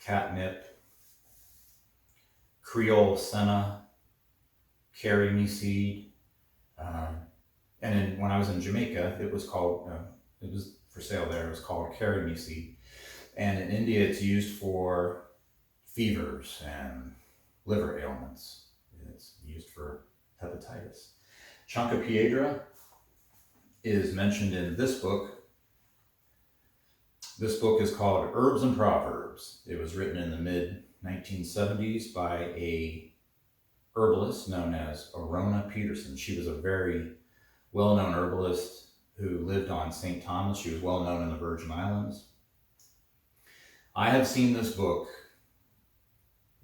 catnip, Creole senna, carry me seed. When I was in Jamaica, it was called, it was for sale there, it was called carry me seed. And in India, it's used for fevers and liver ailments. It's used for hepatitis. Chanca Piedra is mentioned in this book. This book is called Herbs and Proverbs. It was written in the mid-1970s by a herbalist known as Arona Peterson. She was a very well-known herbalist who lived on St. Thomas. She was well known in the Virgin Islands. I have seen this book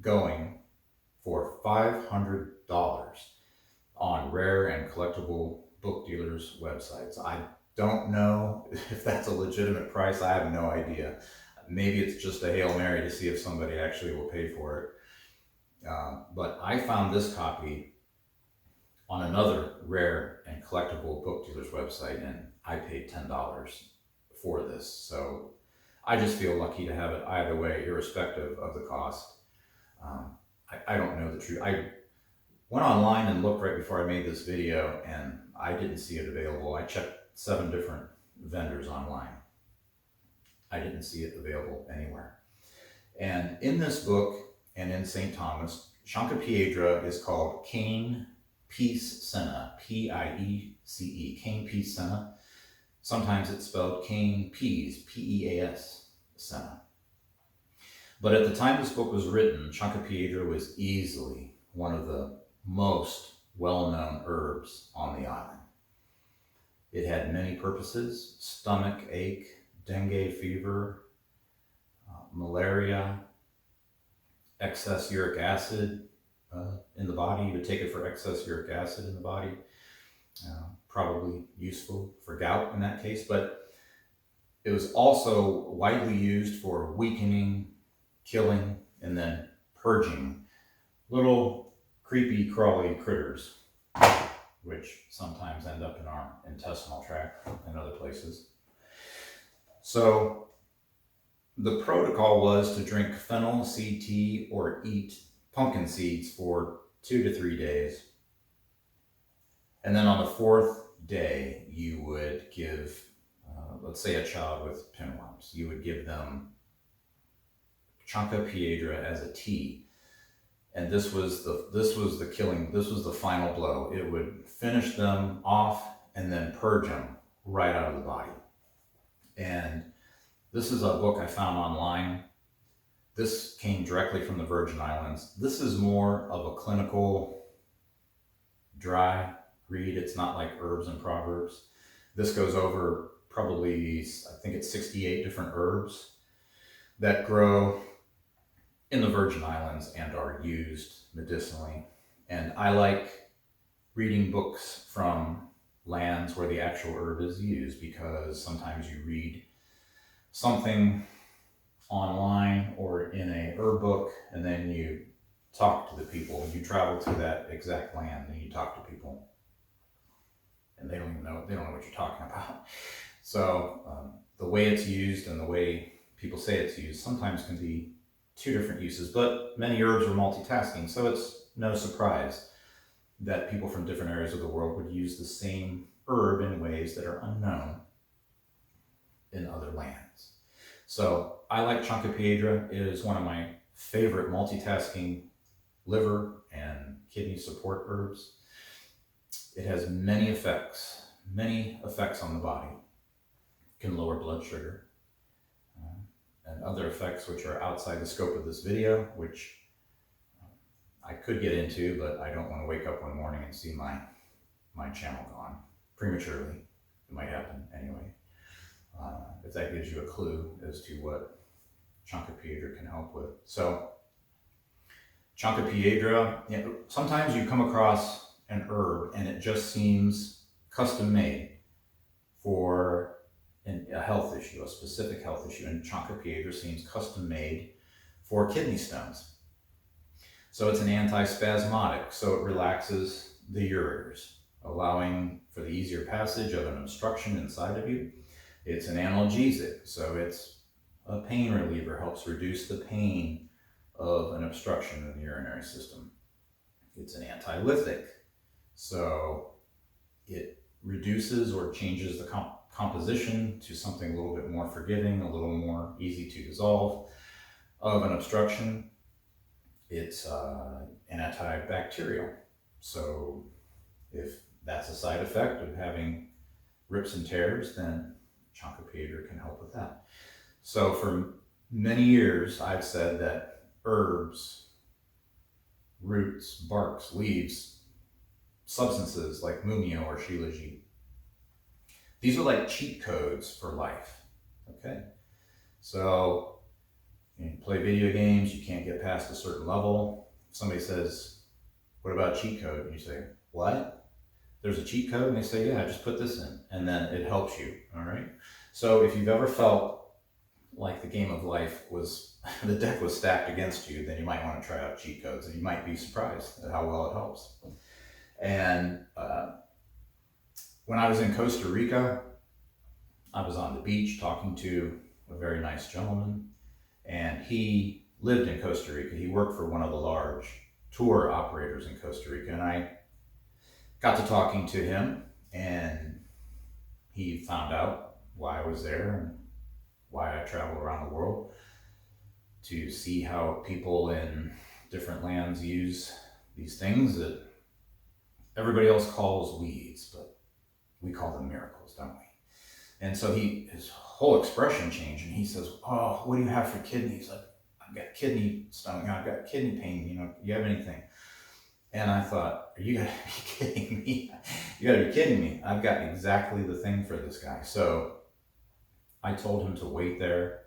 going for $500 on rare and collectible book dealers' websites. I don't know if that's a legitimate price. I have no idea. Maybe it's just a Hail Mary to see if somebody actually will pay for it. But I found this copy on another rare and collectible book dealer's website, and I paid $10 for this. So I just feel lucky to have it either way, irrespective of the cost. I don't know the truth. I went online and looked right before I made this video, and I didn't see it available. I checked 7 different vendors online. I didn't see it available anywhere. And in this book and in St. Thomas, Chanca Piedra is called cane peace senna, P-I-E-C-E, cane peace senna. Sometimes it's spelled cane peas, P-E-A-S, senna. But at the time this book was written, Chanca Piedra was easily one of the most well-known herbs on the island. It had many purposes: stomach ache, dengue fever, malaria, excess uric acid in the body. You would take it for excess uric acid in the body. Probably useful for gout in that case, but it was also widely used for weakening, killing, and then purging little creepy, crawly critters, which sometimes end up in our intestinal tract and other places. So the protocol was to drink fennel seed tea or eat pumpkin seeds for 2 to 3 days. And then on the 4th day, you would give, let's say a child with pinworms, you would give them Chanca Piedra as a tea. And this was the killing, this was the final blow. It would finish them off and then purge them right out of the body. And this is a book I found online. This came directly from the Virgin Islands. This is more of a clinical, dry read. It's not like Herbs and Proverbs. This goes over probably, I think it's 68 different herbs that grow in the Virgin Islands and are used medicinally. And I like reading books from lands where the actual herb is used, because sometimes you read something online or in a herb book and then you talk to the people. You travel to that exact land and you talk to people and they don't know what you're talking about. So the way it's used and the way people say it's used sometimes can be 2 different uses, but many herbs are multitasking, so it's no surprise that people from different areas of the world would use the same herb in ways that are unknown in other lands. So I like Chanca Piedra. It is one of my favorite multitasking liver and kidney support herbs. It has many effects on the body. It can lower blood sugar and other effects which are outside the scope of this video, which I could get into, but I don't want to wake up one morning and see my channel gone prematurely. It might happen anyway. If that gives you a clue as to what Chanca Piedra can help with. So Chanca Piedra, sometimes you come across an herb and it just seems custom made for a health issue, a specific health issue, and Chanca Piedra seems custom made for kidney stones. So it's an antispasmodic, so it relaxes the ureters, allowing for the easier passage of an obstruction inside of you. It's an analgesic, so it's a pain reliever, helps reduce the pain of an obstruction in the urinary system. It's an anti-lithic, so it reduces or changes the composition to something a little bit more forgiving, a little more easy to dissolve of an obstruction. It's an antibacterial, so if that's a side effect of having rips and tears, then Chanca Piedra can help with that. So for many years, I've said that herbs, roots, barks, leaves, substances like mumio or shilajit, these are like cheat codes for life, okay? So you play video games, you can't get past a certain level. If somebody says, what about cheat code? And you say, what? There's a cheat code? And they say, yeah, just put this in. And then it helps you, all right? So if you've ever felt like the game of life was, the deck was stacked against you, then you might want to try out cheat codes and you might be surprised at how well it helps. And when I was in Costa Rica, I was on the beach talking to a very nice gentleman, and he lived in Costa Rica. He worked for one of the large tour operators in Costa Rica, and I got to talking to him, and he found out why I was there and why I travel around the world to see how people in different lands use these things that everybody else calls weeds, but we call them miracles, don't we? And so his whole expression changed, and he says, oh, what do you have for kidneys? I've got kidney stone, I've got kidney pain, do you have anything? And I thought, are you gotta be kidding me? You gotta be kidding me. I've got exactly the thing for this guy. So I told him to wait there,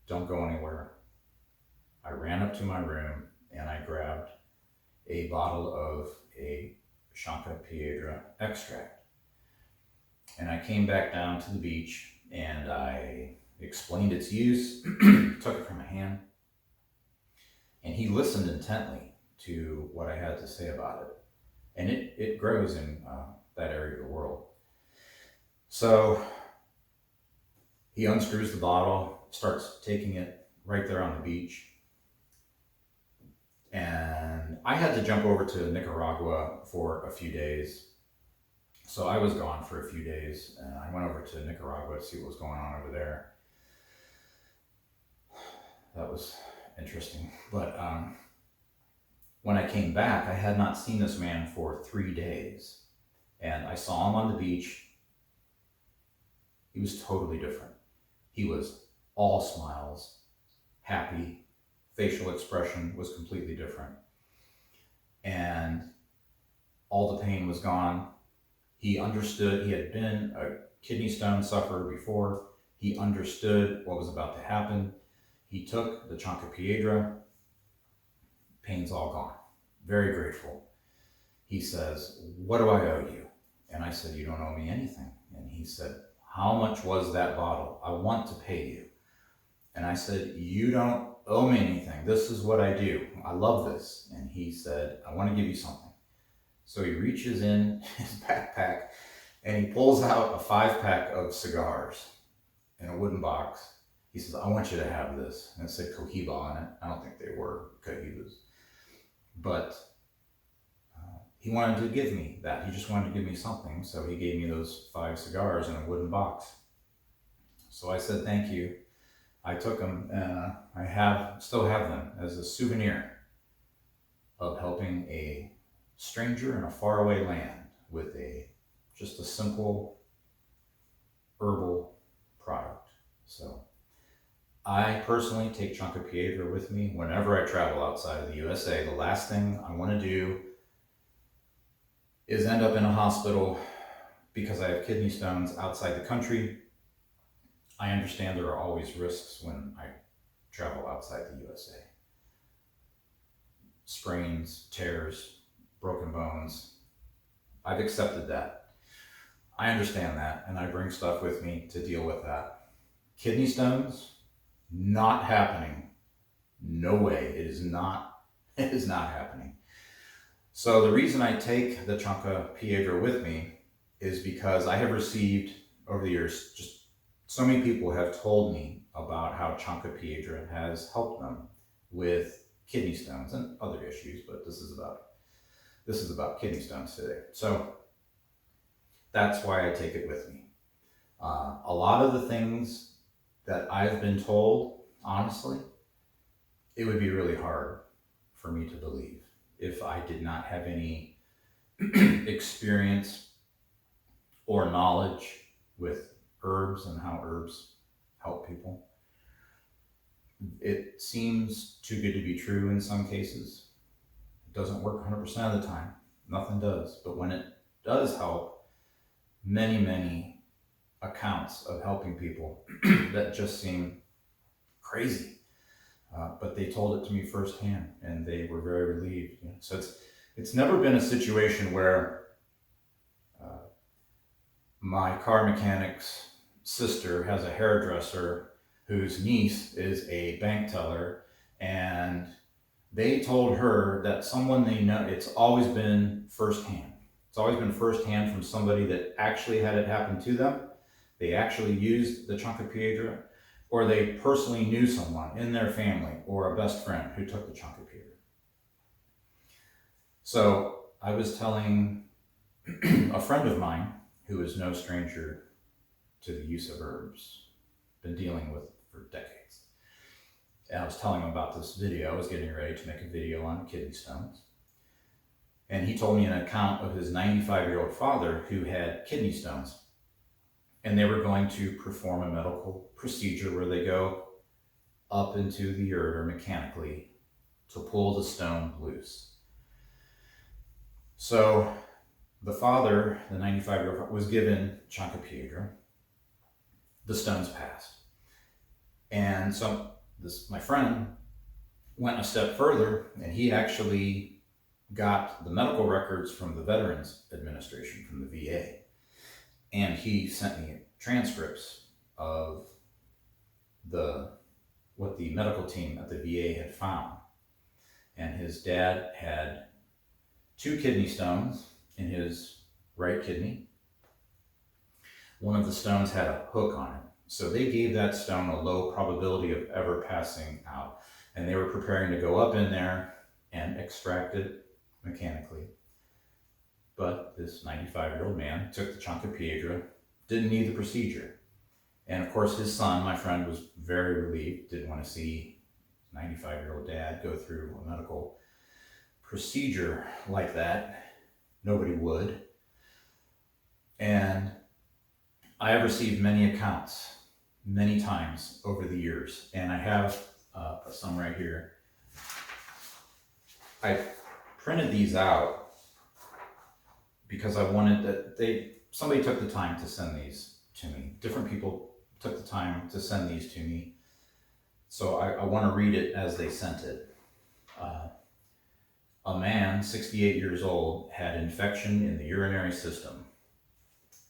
don't go anywhere. I ran up to my room and I grabbed a bottle of a Chanca Piedra extract. And I came back down to the beach and I explained its use, took it from my hand, and he listened intently to what I had to say about it. And it grows in that area of the world. So he unscrews the bottle, starts taking it right there on the beach. And I had to jump over to Nicaragua for a few days. So I was gone for a few days, and I went over to Nicaragua to see what was going on over there. That was interesting. But when I came back, I had not seen this man for 3 days. And I saw him on the beach. He was totally different. He was all smiles, happy. Facial expression was completely different. And all the pain was gone. He understood. He had been a kidney stone sufferer before. He understood what was about to happen. He took the Chanca Piedra. Pain's all gone. Very grateful. He says, what do I owe you? And I said, you don't owe me anything. And he said, how much was that bottle? I want to pay you. And I said, you don't owe me anything. This is what I do. I love this. And he said, I want to give you something. So he reaches in his backpack and he pulls out a 5-pack of cigars in a wooden box. He says, I want you to have this. And it said Cohiba on it. I don't think they were Cohibas. But he wanted to give me that. He just wanted to give me something. So he gave me those 5 cigars in a wooden box. So I said, thank you. I took them and I still have them as a souvenir of helping a stranger in a faraway land with just a simple herbal product. So I personally take Chanca Piedra with me whenever I travel outside of the USA. The last thing I want to do is end up in a hospital because I have kidney stones outside the country. I understand there are always risks when I travel outside the USA. Sprains, tears, broken bones. I've accepted that. I understand that, and I bring stuff with me to deal with that. Kidney stones, not happening. No way. It is not happening. So the reason I take the Chanca Piedra with me is because I have received over the years, just so many people have told me about how Chanca Piedra has helped them with kidney stones and other issues, but this is about kidney stones today. So that's why I take it with me. A lot of the things that I've been told, honestly, it would be really hard for me to believe if I did not have any experience or knowledge with herbs and how herbs help people. It seems too good to be true in some cases. It doesn't work 100% of the time. Nothing does. But when it does help, many accounts of helping people that just seem crazy. But they told it to me firsthand, and they were very relieved. You know? So it's never been a situation where my car mechanic's sister has a hairdresser whose niece is a bank teller, and they told her that someone they know, it's always been firsthand. It's always been firsthand from somebody that actually had it happen to them. They actually used the Chanca Piedra, or they personally knew someone in their family or a best friend who took the Chanca Piedra. So I was telling a friend of mine who is no stranger to the use of herbs, been dealing with for decades. And I was telling him about this video. I was getting ready to make a video on kidney stones. And he told me an account of his 95-year-old father who had kidney stones. And they were going to perform a medical procedure where they go up into the ureter mechanically to pull the stone loose. So the father, the 95-year-old father, was given Chanca Piedra. The stones passed. And so my friend went a step further, and he actually got the medical records from the Veterans Administration, from the VA. And he sent me transcripts of what the medical team at the VA had found. And his dad had 2 kidney stones in his right kidney. One of the stones had a hook on it. So they gave that stone a low probability of ever passing out. And they were preparing to go up in there and extract it mechanically. But this 95-year-old man took the Chanca Piedra, didn't need the procedure. And of course his son, my friend, was very relieved, didn't want to see his 95-year-old dad go through a medical procedure like that. Nobody would. And I have received many accounts, many times over the years, and I have some right here. I printed these out because I wanted that somebody took the time to send these to me. Different people took the time to send these to me. So I want to read it as they sent it. A man, 68 years old, had infection in the urinary system.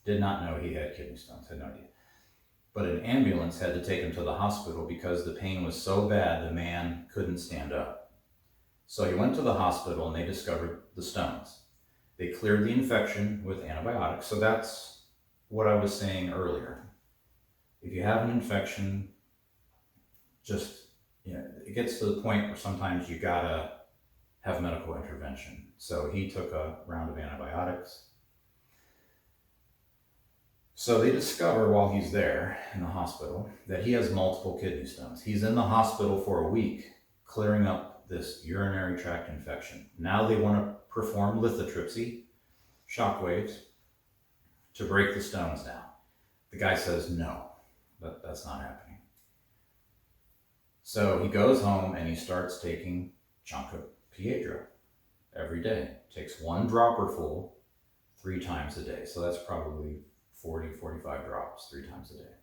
Did not know he had kidney stones, had no idea. But an ambulance had to take him to the hospital because the pain was so bad the man couldn't stand up. So he went to the hospital and they discovered the stones. They cleared the infection with antibiotics. So that's what I was saying earlier. If you have an infection, it gets to the point where sometimes you gotta have medical intervention. So he took a round of antibiotics. So they discover while he's there in the hospital that he has multiple kidney stones. He's in the hospital for a week, clearing up this urinary tract infection. Now they want to perform lithotripsy, shock waves, to break the stones down. The guy says, no, that's not happening. So he goes home and he starts taking Chanca Piedra every day. Takes 1 dropper full 3 times a day. So that's probably 40, 45 drops 3 times a day.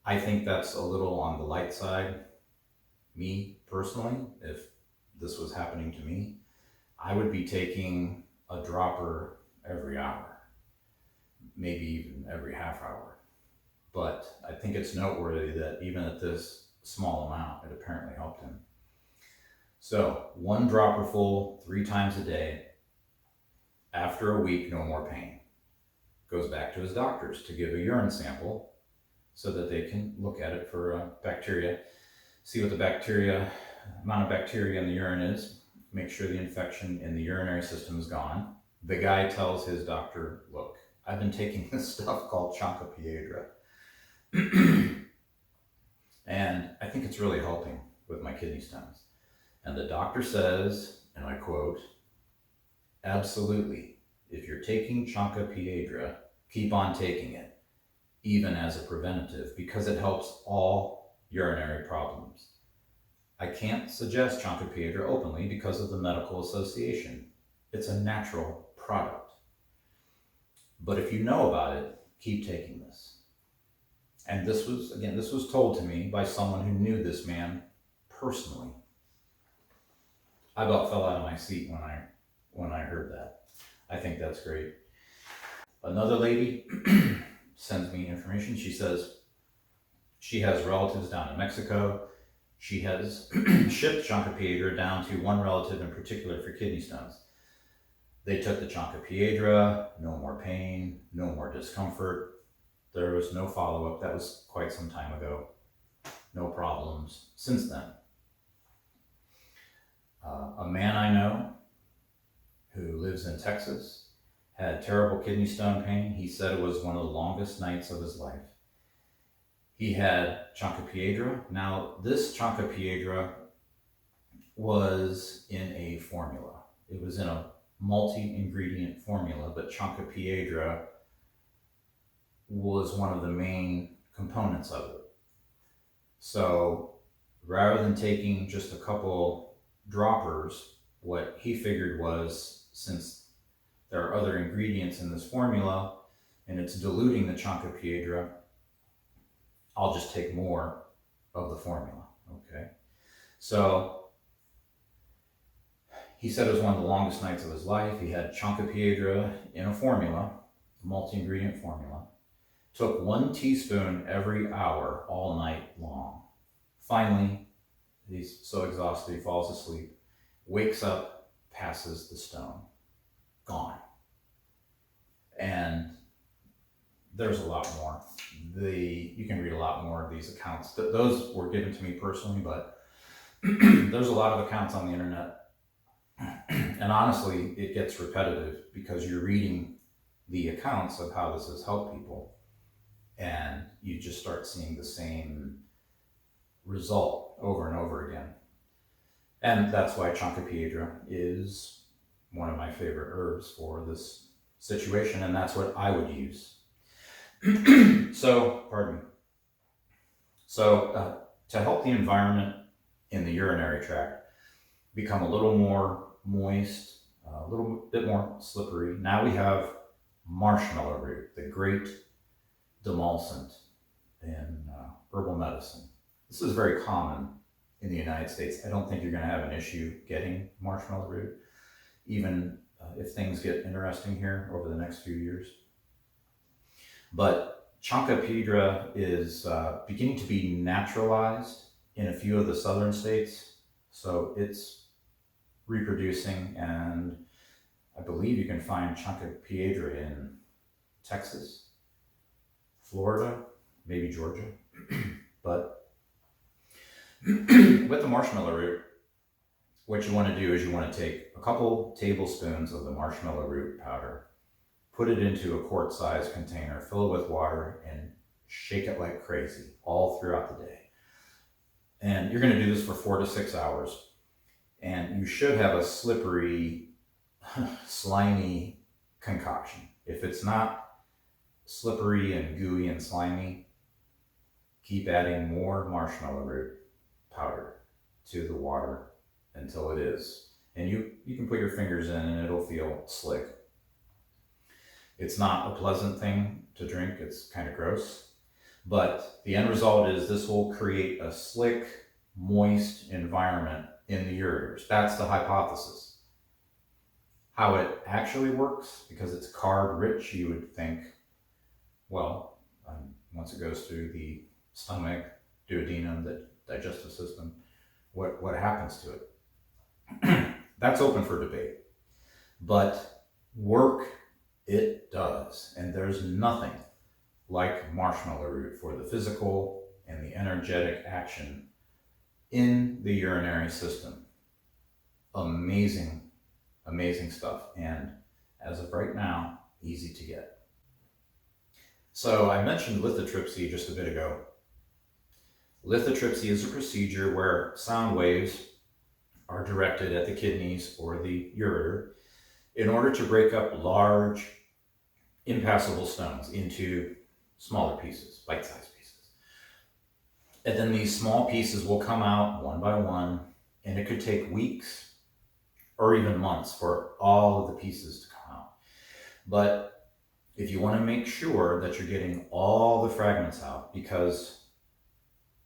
I think that's a little on the light side. Me personally, if this was happening to me, I would be taking a dropper every hour, maybe even every half hour. But I think it's noteworthy that even at this small amount, it apparently helped him. So 1 dropper full 3 times a day. After a week, no more pain. Goes back to his doctors to give a urine sample so that they can look at it for bacteria, see what the amount of bacteria in the urine is, make sure the infection in the urinary system is gone. The guy tells his doctor, look, I've been taking this stuff called Chanca Piedra, and I think it's really helping with my kidney stones. And the doctor says, and I quote, absolutely, if you're taking Chanca Piedra, keep on taking it, even as a preventative, because it helps all urinary problems. I can't suggest Chanca Piedra openly because of the medical association. It's a natural product. But if you know about it, keep taking this. And this was told to me by someone who knew this man personally. I about fell out of my seat when I heard that. I think that's great. Another lady sends me information. She says she has relatives down in Mexico. She has shipped Chanca Piedra down to one relative in particular for kidney stones. They took the Chanca Piedra, no more pain, no more discomfort. There was no follow-up. That was quite some time ago. No problems since then. A man I know who lives in Texas had terrible kidney stone pain. He said it was one of the longest nights of his life. He had Chanca Piedra. Now, this Chanca Piedra was in a formula. It was in a multi-ingredient formula, but Chanca Piedra was one of the main components of it. So rather than taking just a couple droppers, what he figured was, since there are other ingredients in this formula and it's diluting the Chanca Piedra, I'll just take more of the formula, okay? So he said it was one of the longest nights of his life. He had Chanca Piedra in a formula, a multi-ingredient formula. Took 1 teaspoon every hour all night long. Finally, he's so exhausted he falls asleep, wakes up, passes the stone. Gone. And there's a lot more. You can read a lot more of these accounts. Those were given to me personally, but there's a lot of accounts on the internet. And honestly, it gets repetitive because you're reading the accounts of how this has helped people, and you just start seeing the same result over and over again. And that's why Chanca Piedra is one of my favorite herbs for this situation, and that's what I would use. So, pardon me. So, to help the environment in the urinary tract become a little more moist, a little bit more slippery, now we have Marshmallow Root, the great demulcent in herbal medicine. This is very common in the United States. I don't think you're going to have an issue getting Marshmallow Root, even if things get interesting here over the next few years. But Chanca Piedra is beginning to be naturalized in a few of the southern states. So it's reproducing, and I believe you can find Chanca Piedra in Texas, Florida, maybe Georgia. But with the Marshmallow Root, what you want to do is you want to take a couple tablespoons of the Marshmallow Root powder, put it into a quart-sized container, fill it with water, and shake it like crazy all throughout the day. And you're going to do this for 4 to 6 hours. And you should have a slippery, slimy concoction. If it's not slippery and gooey and slimy, keep adding more marshmallow root powder to the water until it is. And you can put your fingers in and it'll feel slick. It's not a pleasant thing to drink. It's kind of gross. But the end result is this will create a slick, moist environment in the ureters. That's the hypothesis. How it actually works, because it's carb rich, you would think, well, once it goes through the stomach, duodenum, the digestive system, what happens to it? That's open for debate. But work it does. And there's nothing like marshmallow root for the physical and the energetic action in the urinary system. Amazing, amazing stuff. And as of right now, easy to get. So I mentioned lithotripsy just a bit ago. Lithotripsy is a procedure where sound waves are directed at the kidneys or the ureter in order to break up large, impassable stones into smaller pieces, bite-sized pieces. And then these small pieces will come out one by one, and it could take weeks or even months for all of the pieces to come out. But if you want to make sure that you're getting all the fragments out, because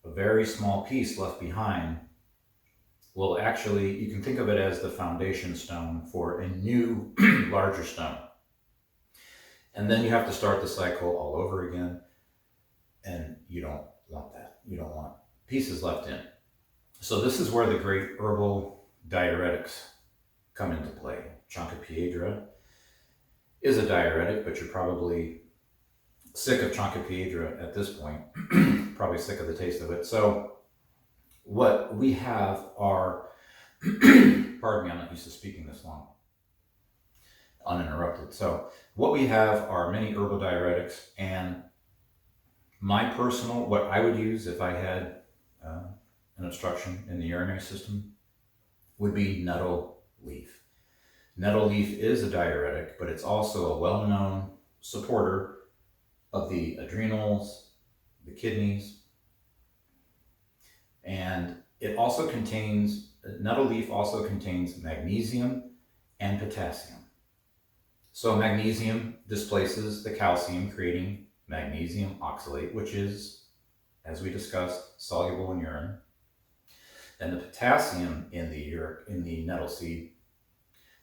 a very small piece left behind will actually, you can think of it as the foundation stone for a new, larger stone. And then you have to start the cycle all over again. And you don't want that. You don't want pieces left in. So this is where the great herbal diuretics come into play. Chanca Piedra is a diuretic, but you're probably sick of Chanca Piedra at this point. Probably sick of the taste of it. So what we have are, pardon me, I'm not used to speaking this long, uninterrupted. So what we have are many herbal diuretics, and my personal, what I would use if I had an obstruction in the urinary system would be nettle leaf. Nettle leaf is a diuretic, but it's also a well-known supporter of the adrenals, the kidneys, and it also contains, nettle leaf also contains magnesium and potassium. So magnesium displaces the calcium, creating magnesium oxalate, which is, as we discussed, soluble in urine. And the potassium in the nettle seed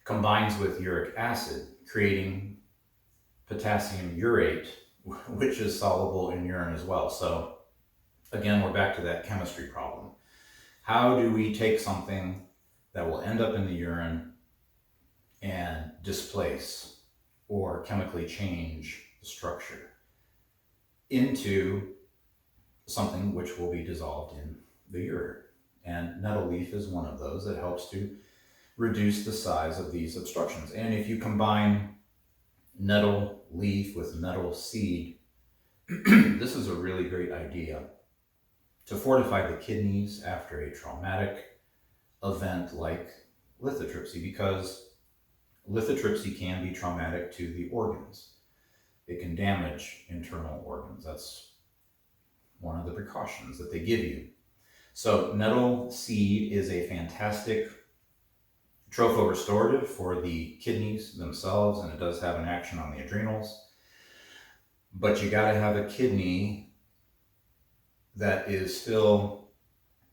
combines with uric acid, creating potassium urate, which is soluble in urine as well. So again, we're back to that chemistry problem. How do we take something that will end up in the urine and displace or chemically change the structure into something which will be dissolved in the ureter? And nettle leaf is one of those that helps to reduce the size of these obstructions. And if you combine nettle leaf with nettle seed, this is a really great idea to fortify the kidneys after a traumatic event like lithotripsy, because lithotripsy can be traumatic to the organs. It can damage internal organs. That's one of the precautions that they give you. So nettle seed is a fantastic tropho-restorative for the kidneys themselves, and it does have an action on the adrenals. But you got to have a kidney that is still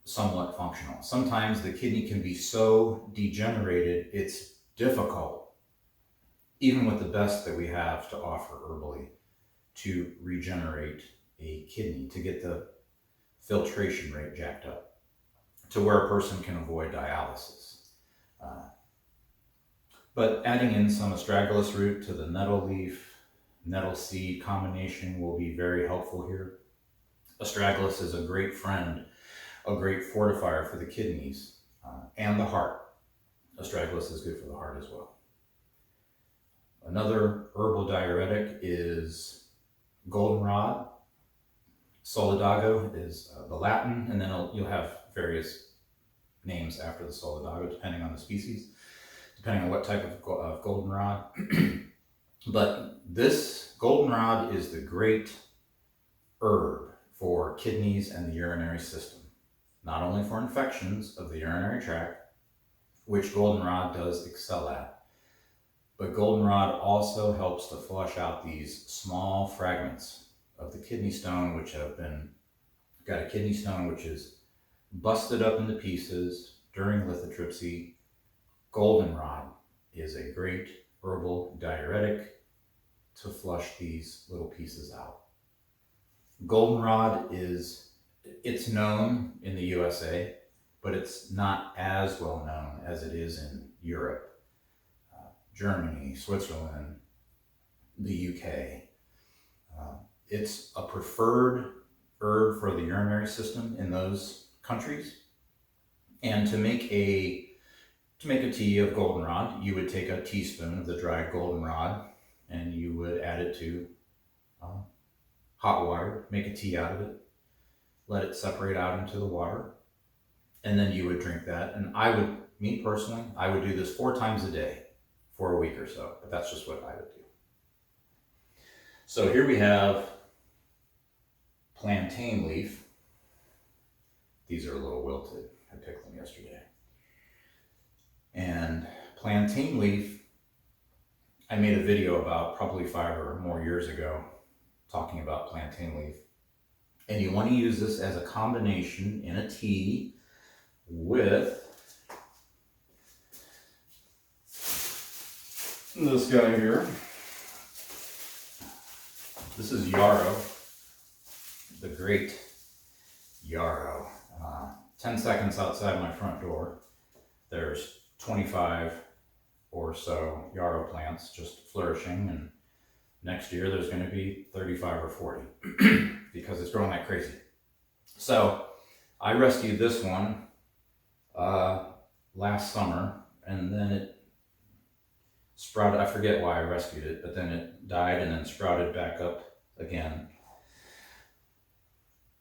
somewhat functional. Sometimes the kidney can be so degenerated, it's difficult, even with the best that we have to offer herbally, to regenerate a kidney, to get the filtration rate jacked up to where a person can avoid dialysis. But adding in some astragalus root to the nettle leaf, nettle seed combination will be very helpful here. Astragalus is a great friend, a great fortifier for the kidneys and the heart. Astragalus is good for the heart as well. Another herbal diuretic is goldenrod. Solidago is the Latin, and then you'll have various names after the solidago, depending on the species, depending on what type of goldenrod. But this goldenrod is the great herb for kidneys and the urinary system, not only for infections of the urinary tract, which goldenrod does excel at, but goldenrod also helps to flush out these small fragments of the kidney stone, which have got a kidney stone which is busted up into pieces during lithotripsy. Goldenrod is a great herbal diuretic to flush these little pieces out. Goldenrod it's known in the USA, but it's not as well known as it is in Europe, Germany, Switzerland, the UK. It's a preferred herb for the urinary system in those countries. And to make a tea of goldenrod, you would take a teaspoon of the dried goldenrod and you would add it to hot water, make a tea out of it, let it separate out into the water, and then you would drink that. And me personally, I would do this 4 times a day for a week or so, but that's just what I would do. So here we have plantain leaf. These are a little wilted. I picked them yesterday. And plantain leaf, I made a video about probably 5 or more years ago talking about plantain leaf. And you want to use this as a combination in a tea with this guy here. This is Yarrow, the great Yarrow. 10 seconds outside my front door, there's 25 or so Yarrow plants just flourishing, and next year there's going to be 35 or 40 because it's growing like crazy. So I rescued this one last summer, and then it sprouted. I forget why I rescued it, but then it died and then sprouted back up again.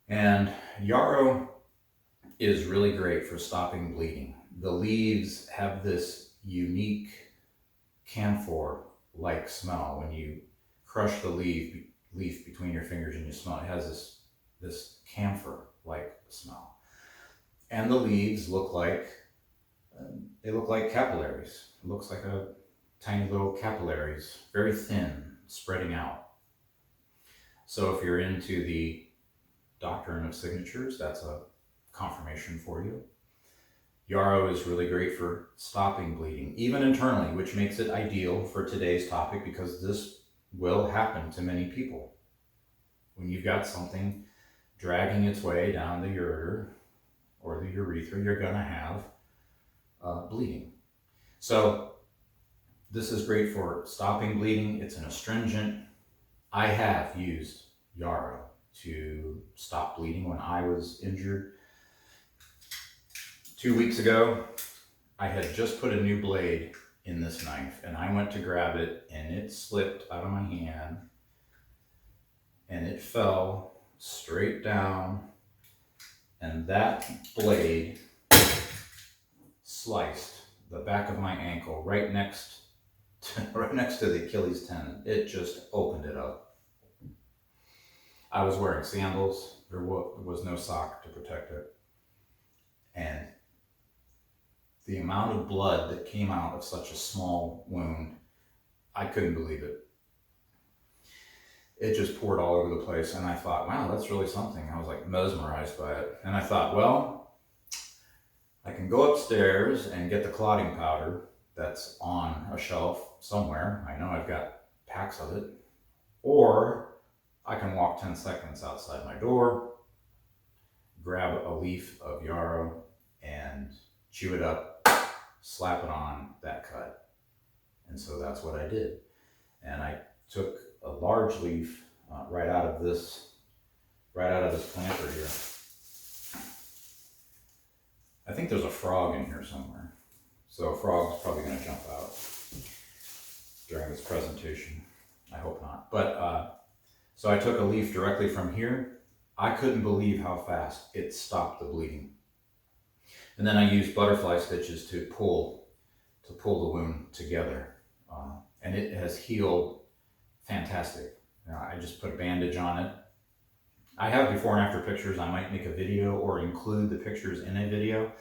And Yarrow is really great for stopping bleeding. The leaves have this unique camphor-like smell. When you crush the leaf between your fingers and you smell it, has this camphor-like smell. And the leaves look like capillaries. It looks like a tiny little capillaries, very thin, spreading out. So if you're into the doctrine of signatures, that's a confirmation for you. Yarrow is really great for stopping bleeding, even internally, which makes it ideal for today's topic, because this will happen to many people. When you've got something dragging its way down the ureter or the urethra, you're going to have bleeding. So this is great for stopping bleeding. It's an astringent. I have used Yarrow to stop bleeding when I was injured. 2 weeks ago, I had just put a new blade in this knife, and I went to grab it, and it slipped out of my hand, and it fell straight down, and that blade sliced the back of my ankle right next to the Achilles tendon. It just opened it up. I was wearing sandals. There was no sock to protect it. And the amount of blood that came out of such a small wound, I couldn't believe it. It just poured all over the place, and I thought, wow, that's really something. I was like mesmerized by it. And I thought, well, I can go upstairs and get the clotting powder that's on a shelf somewhere. I know I've got packs of it. Or I can walk 10 seconds outside my door, grab a leaf of Yarrow and chew it up, slap it on that cut. And so that's what I did. And I took a large leaf right out of this planter here. I think there's a frog in here somewhere. So a frog's probably going to jump out during this presentation. I hope not. But so I took a leaf directly from here. I couldn't believe how fast it stopped the bleeding. And then I use butterfly stitches to pull the wound together. And it has healed fantastic. I just put a bandage on it. I have before and after pictures. I might make a video or include the pictures in a video.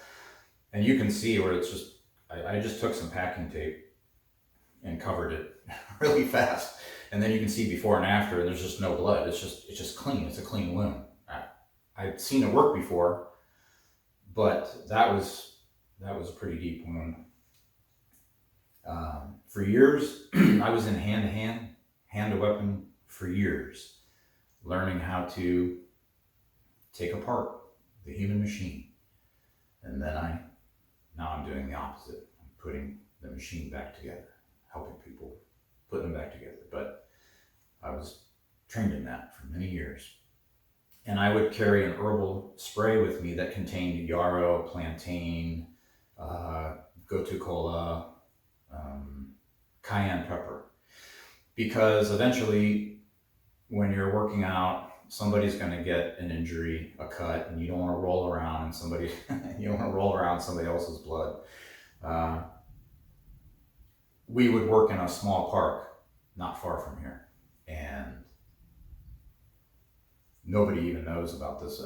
And you can see where it's just, I just took some packing tape and covered it really fast. And then you can see before and after, and there's just no blood. It's just clean. It's a clean wound. I've seen it work before, but that was a pretty deep wound. For years, I was in hand-to-weapon for years, learning how to take apart the human machine. And then now I'm doing the opposite. I'm putting the machine back together, helping people put them back together. But I was trained in that for many years. And I would carry an herbal spray with me that contained yarrow, plantain, gotu-kola, cayenne pepper. Because eventually, when you're working out, somebody's going to get an injury, a cut, and you don't want to roll around in somebody somebody else's blood. We would work in a small park not far from here, and nobody even knows about this.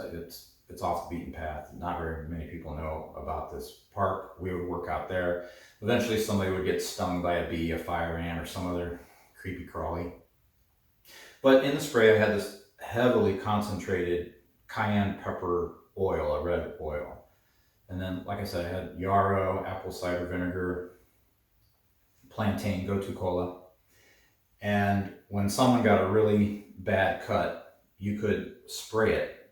It's off the beaten path. Not very many people know about this park. We would work out there. Eventually somebody would get stung by a bee, a fire ant, or some other creepy crawly. But in the spray I had this heavily concentrated cayenne pepper oil, a red oil. And then, like I said, I had yarrow, apple cider vinegar, plantain, gotu-kola. And when someone got a really bad cut, you could spray it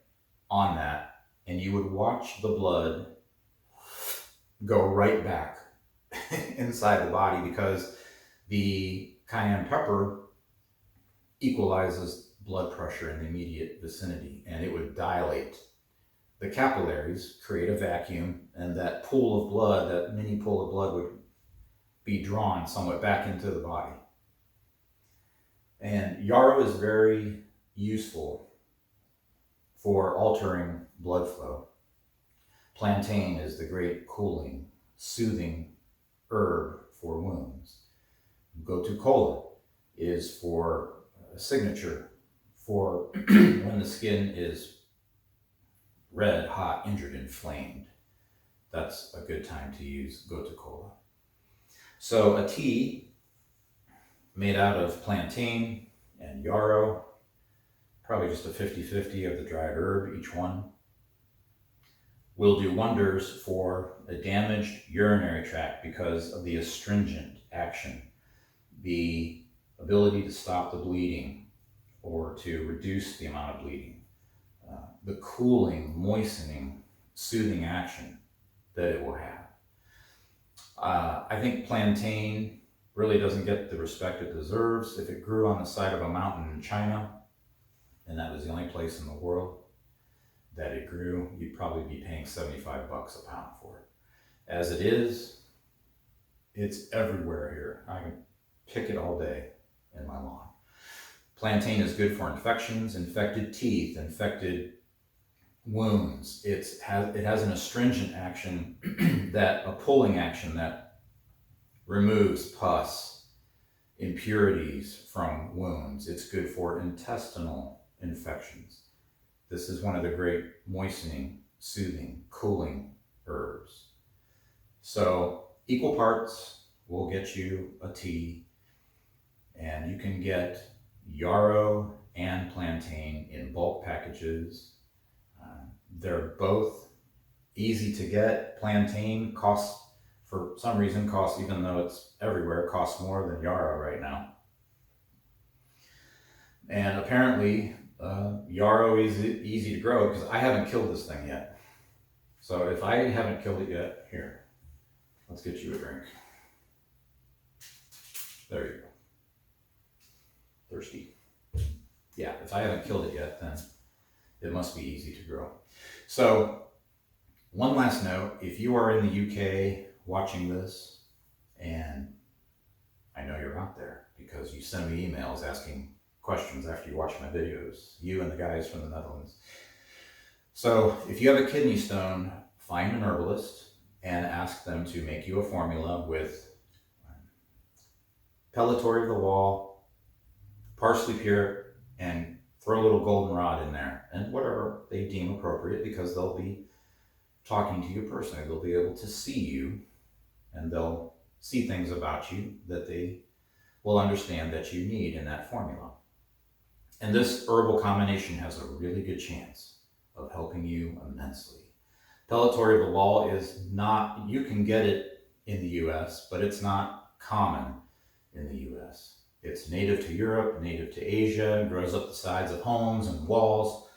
on that, and you would watch the blood go right back inside the body, because the cayenne pepper equalizes blood pressure in the immediate vicinity, and it would dilate the capillaries, create a vacuum, and that pool of blood, that mini pool of blood, would be drawn somewhat back into the body. And yarrow is very useful for altering blood flow. Plantain is the great cooling, soothing herb for wounds. Gotu-kola is for a signature for when the skin is red, hot, injured, inflamed. That's a good time to use gotu-kola. So a tea made out of plantain and yarrow, probably just a 50-50 of the dried herb, each one, will do wonders for a damaged urinary tract because of the astringent action, the ability to stop the bleeding or to reduce the amount of bleeding, the cooling, moistening, soothing action that it will have. I think plantain really doesn't get the respect it deserves. If it grew on the side of a mountain in China, and that was the only place in the world that it grew, you'd probably be paying $75 a pound for it. As it is, it's everywhere here. I can pick it all day in my lawn. Plantain is good for infections, infected teeth, infected wounds. It has an astringent action, a pulling action that removes pus, impurities from wounds. It's good for intestinal infections. This is one of the great moistening, soothing, cooling herbs. So equal parts will get you a tea, and you can get yarrow and plantain in bulk packages. They're both easy to get. Plantain costs, for some reason, even though it's everywhere, costs more than yarrow right now. And apparently, yarrow is easy to grow because I haven't killed this thing yet. So if I haven't killed it yet, here, let's get you a drink. There you go. Thirsty. Yeah, if I haven't killed it yet, then it must be easy to grow. So one last note, if you are in the UK watching this, and I know you're out there because you send me emails asking questions after you watch my videos, you and the guys from the Netherlands. So if you have a kidney stone, find an herbalist and ask them to make you a formula with pellitory of the wall, parsley pure, and throw a little goldenrod in there, and whatever they deem appropriate, because they'll be talking to you personally. They'll be able to see you, and they'll see things about you that they will understand that you need in that formula. And this herbal combination has a really good chance of helping you immensely. Pellitory of the wall is not, you can get it in the US, but it's not common in the US. It's native to Europe, native to Asia, grows up the sides of homes and walls,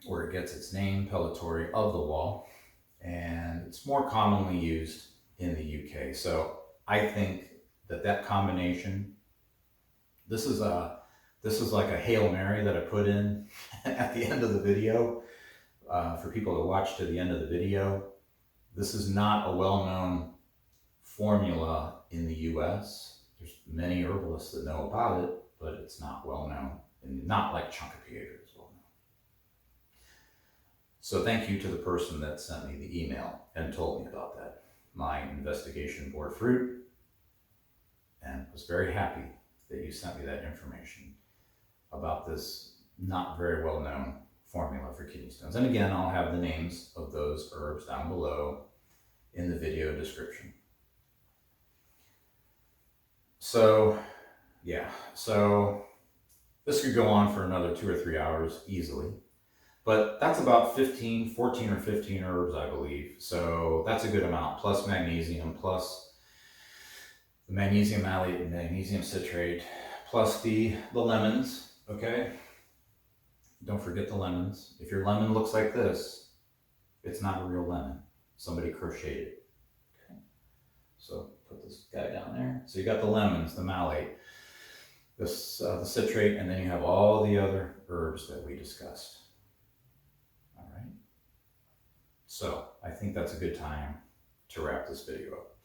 where it gets its name, pellitory of the wall. And it's more commonly used in the UK. So I think that combination, this is like a Hail Mary that I put in at the end of the video for people to watch to the end of the video. This is not a well-known formula in the US. There's many herbalists that know about it, but it's not well-known, and not like Chanca Piedra is well-known. So thank you to the person that sent me the email and told me about that. My investigation bore fruit, and was very happy that you sent me that information about this not very well-known formula for kidney stones. And again, I'll have the names of those herbs down below in the video description. So yeah, so this could go on for another 2 or 3 hours easily, but that's about 14 or 15 herbs, I believe. So that's a good amount, plus magnesium, plus the magnesium malate and magnesium citrate, plus the lemons, okay? Don't forget the lemons. If your lemon looks like this, it's not a real lemon. Somebody crocheted it. Okay. So put this guy down there. So you got the lemons, the malate, the citrate, and then you have all the other herbs that we discussed. All right. So I think that's a good time to wrap this video up.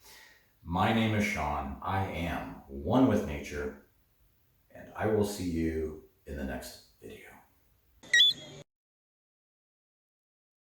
My name is Sean. I am one with nature, and I will see you in the next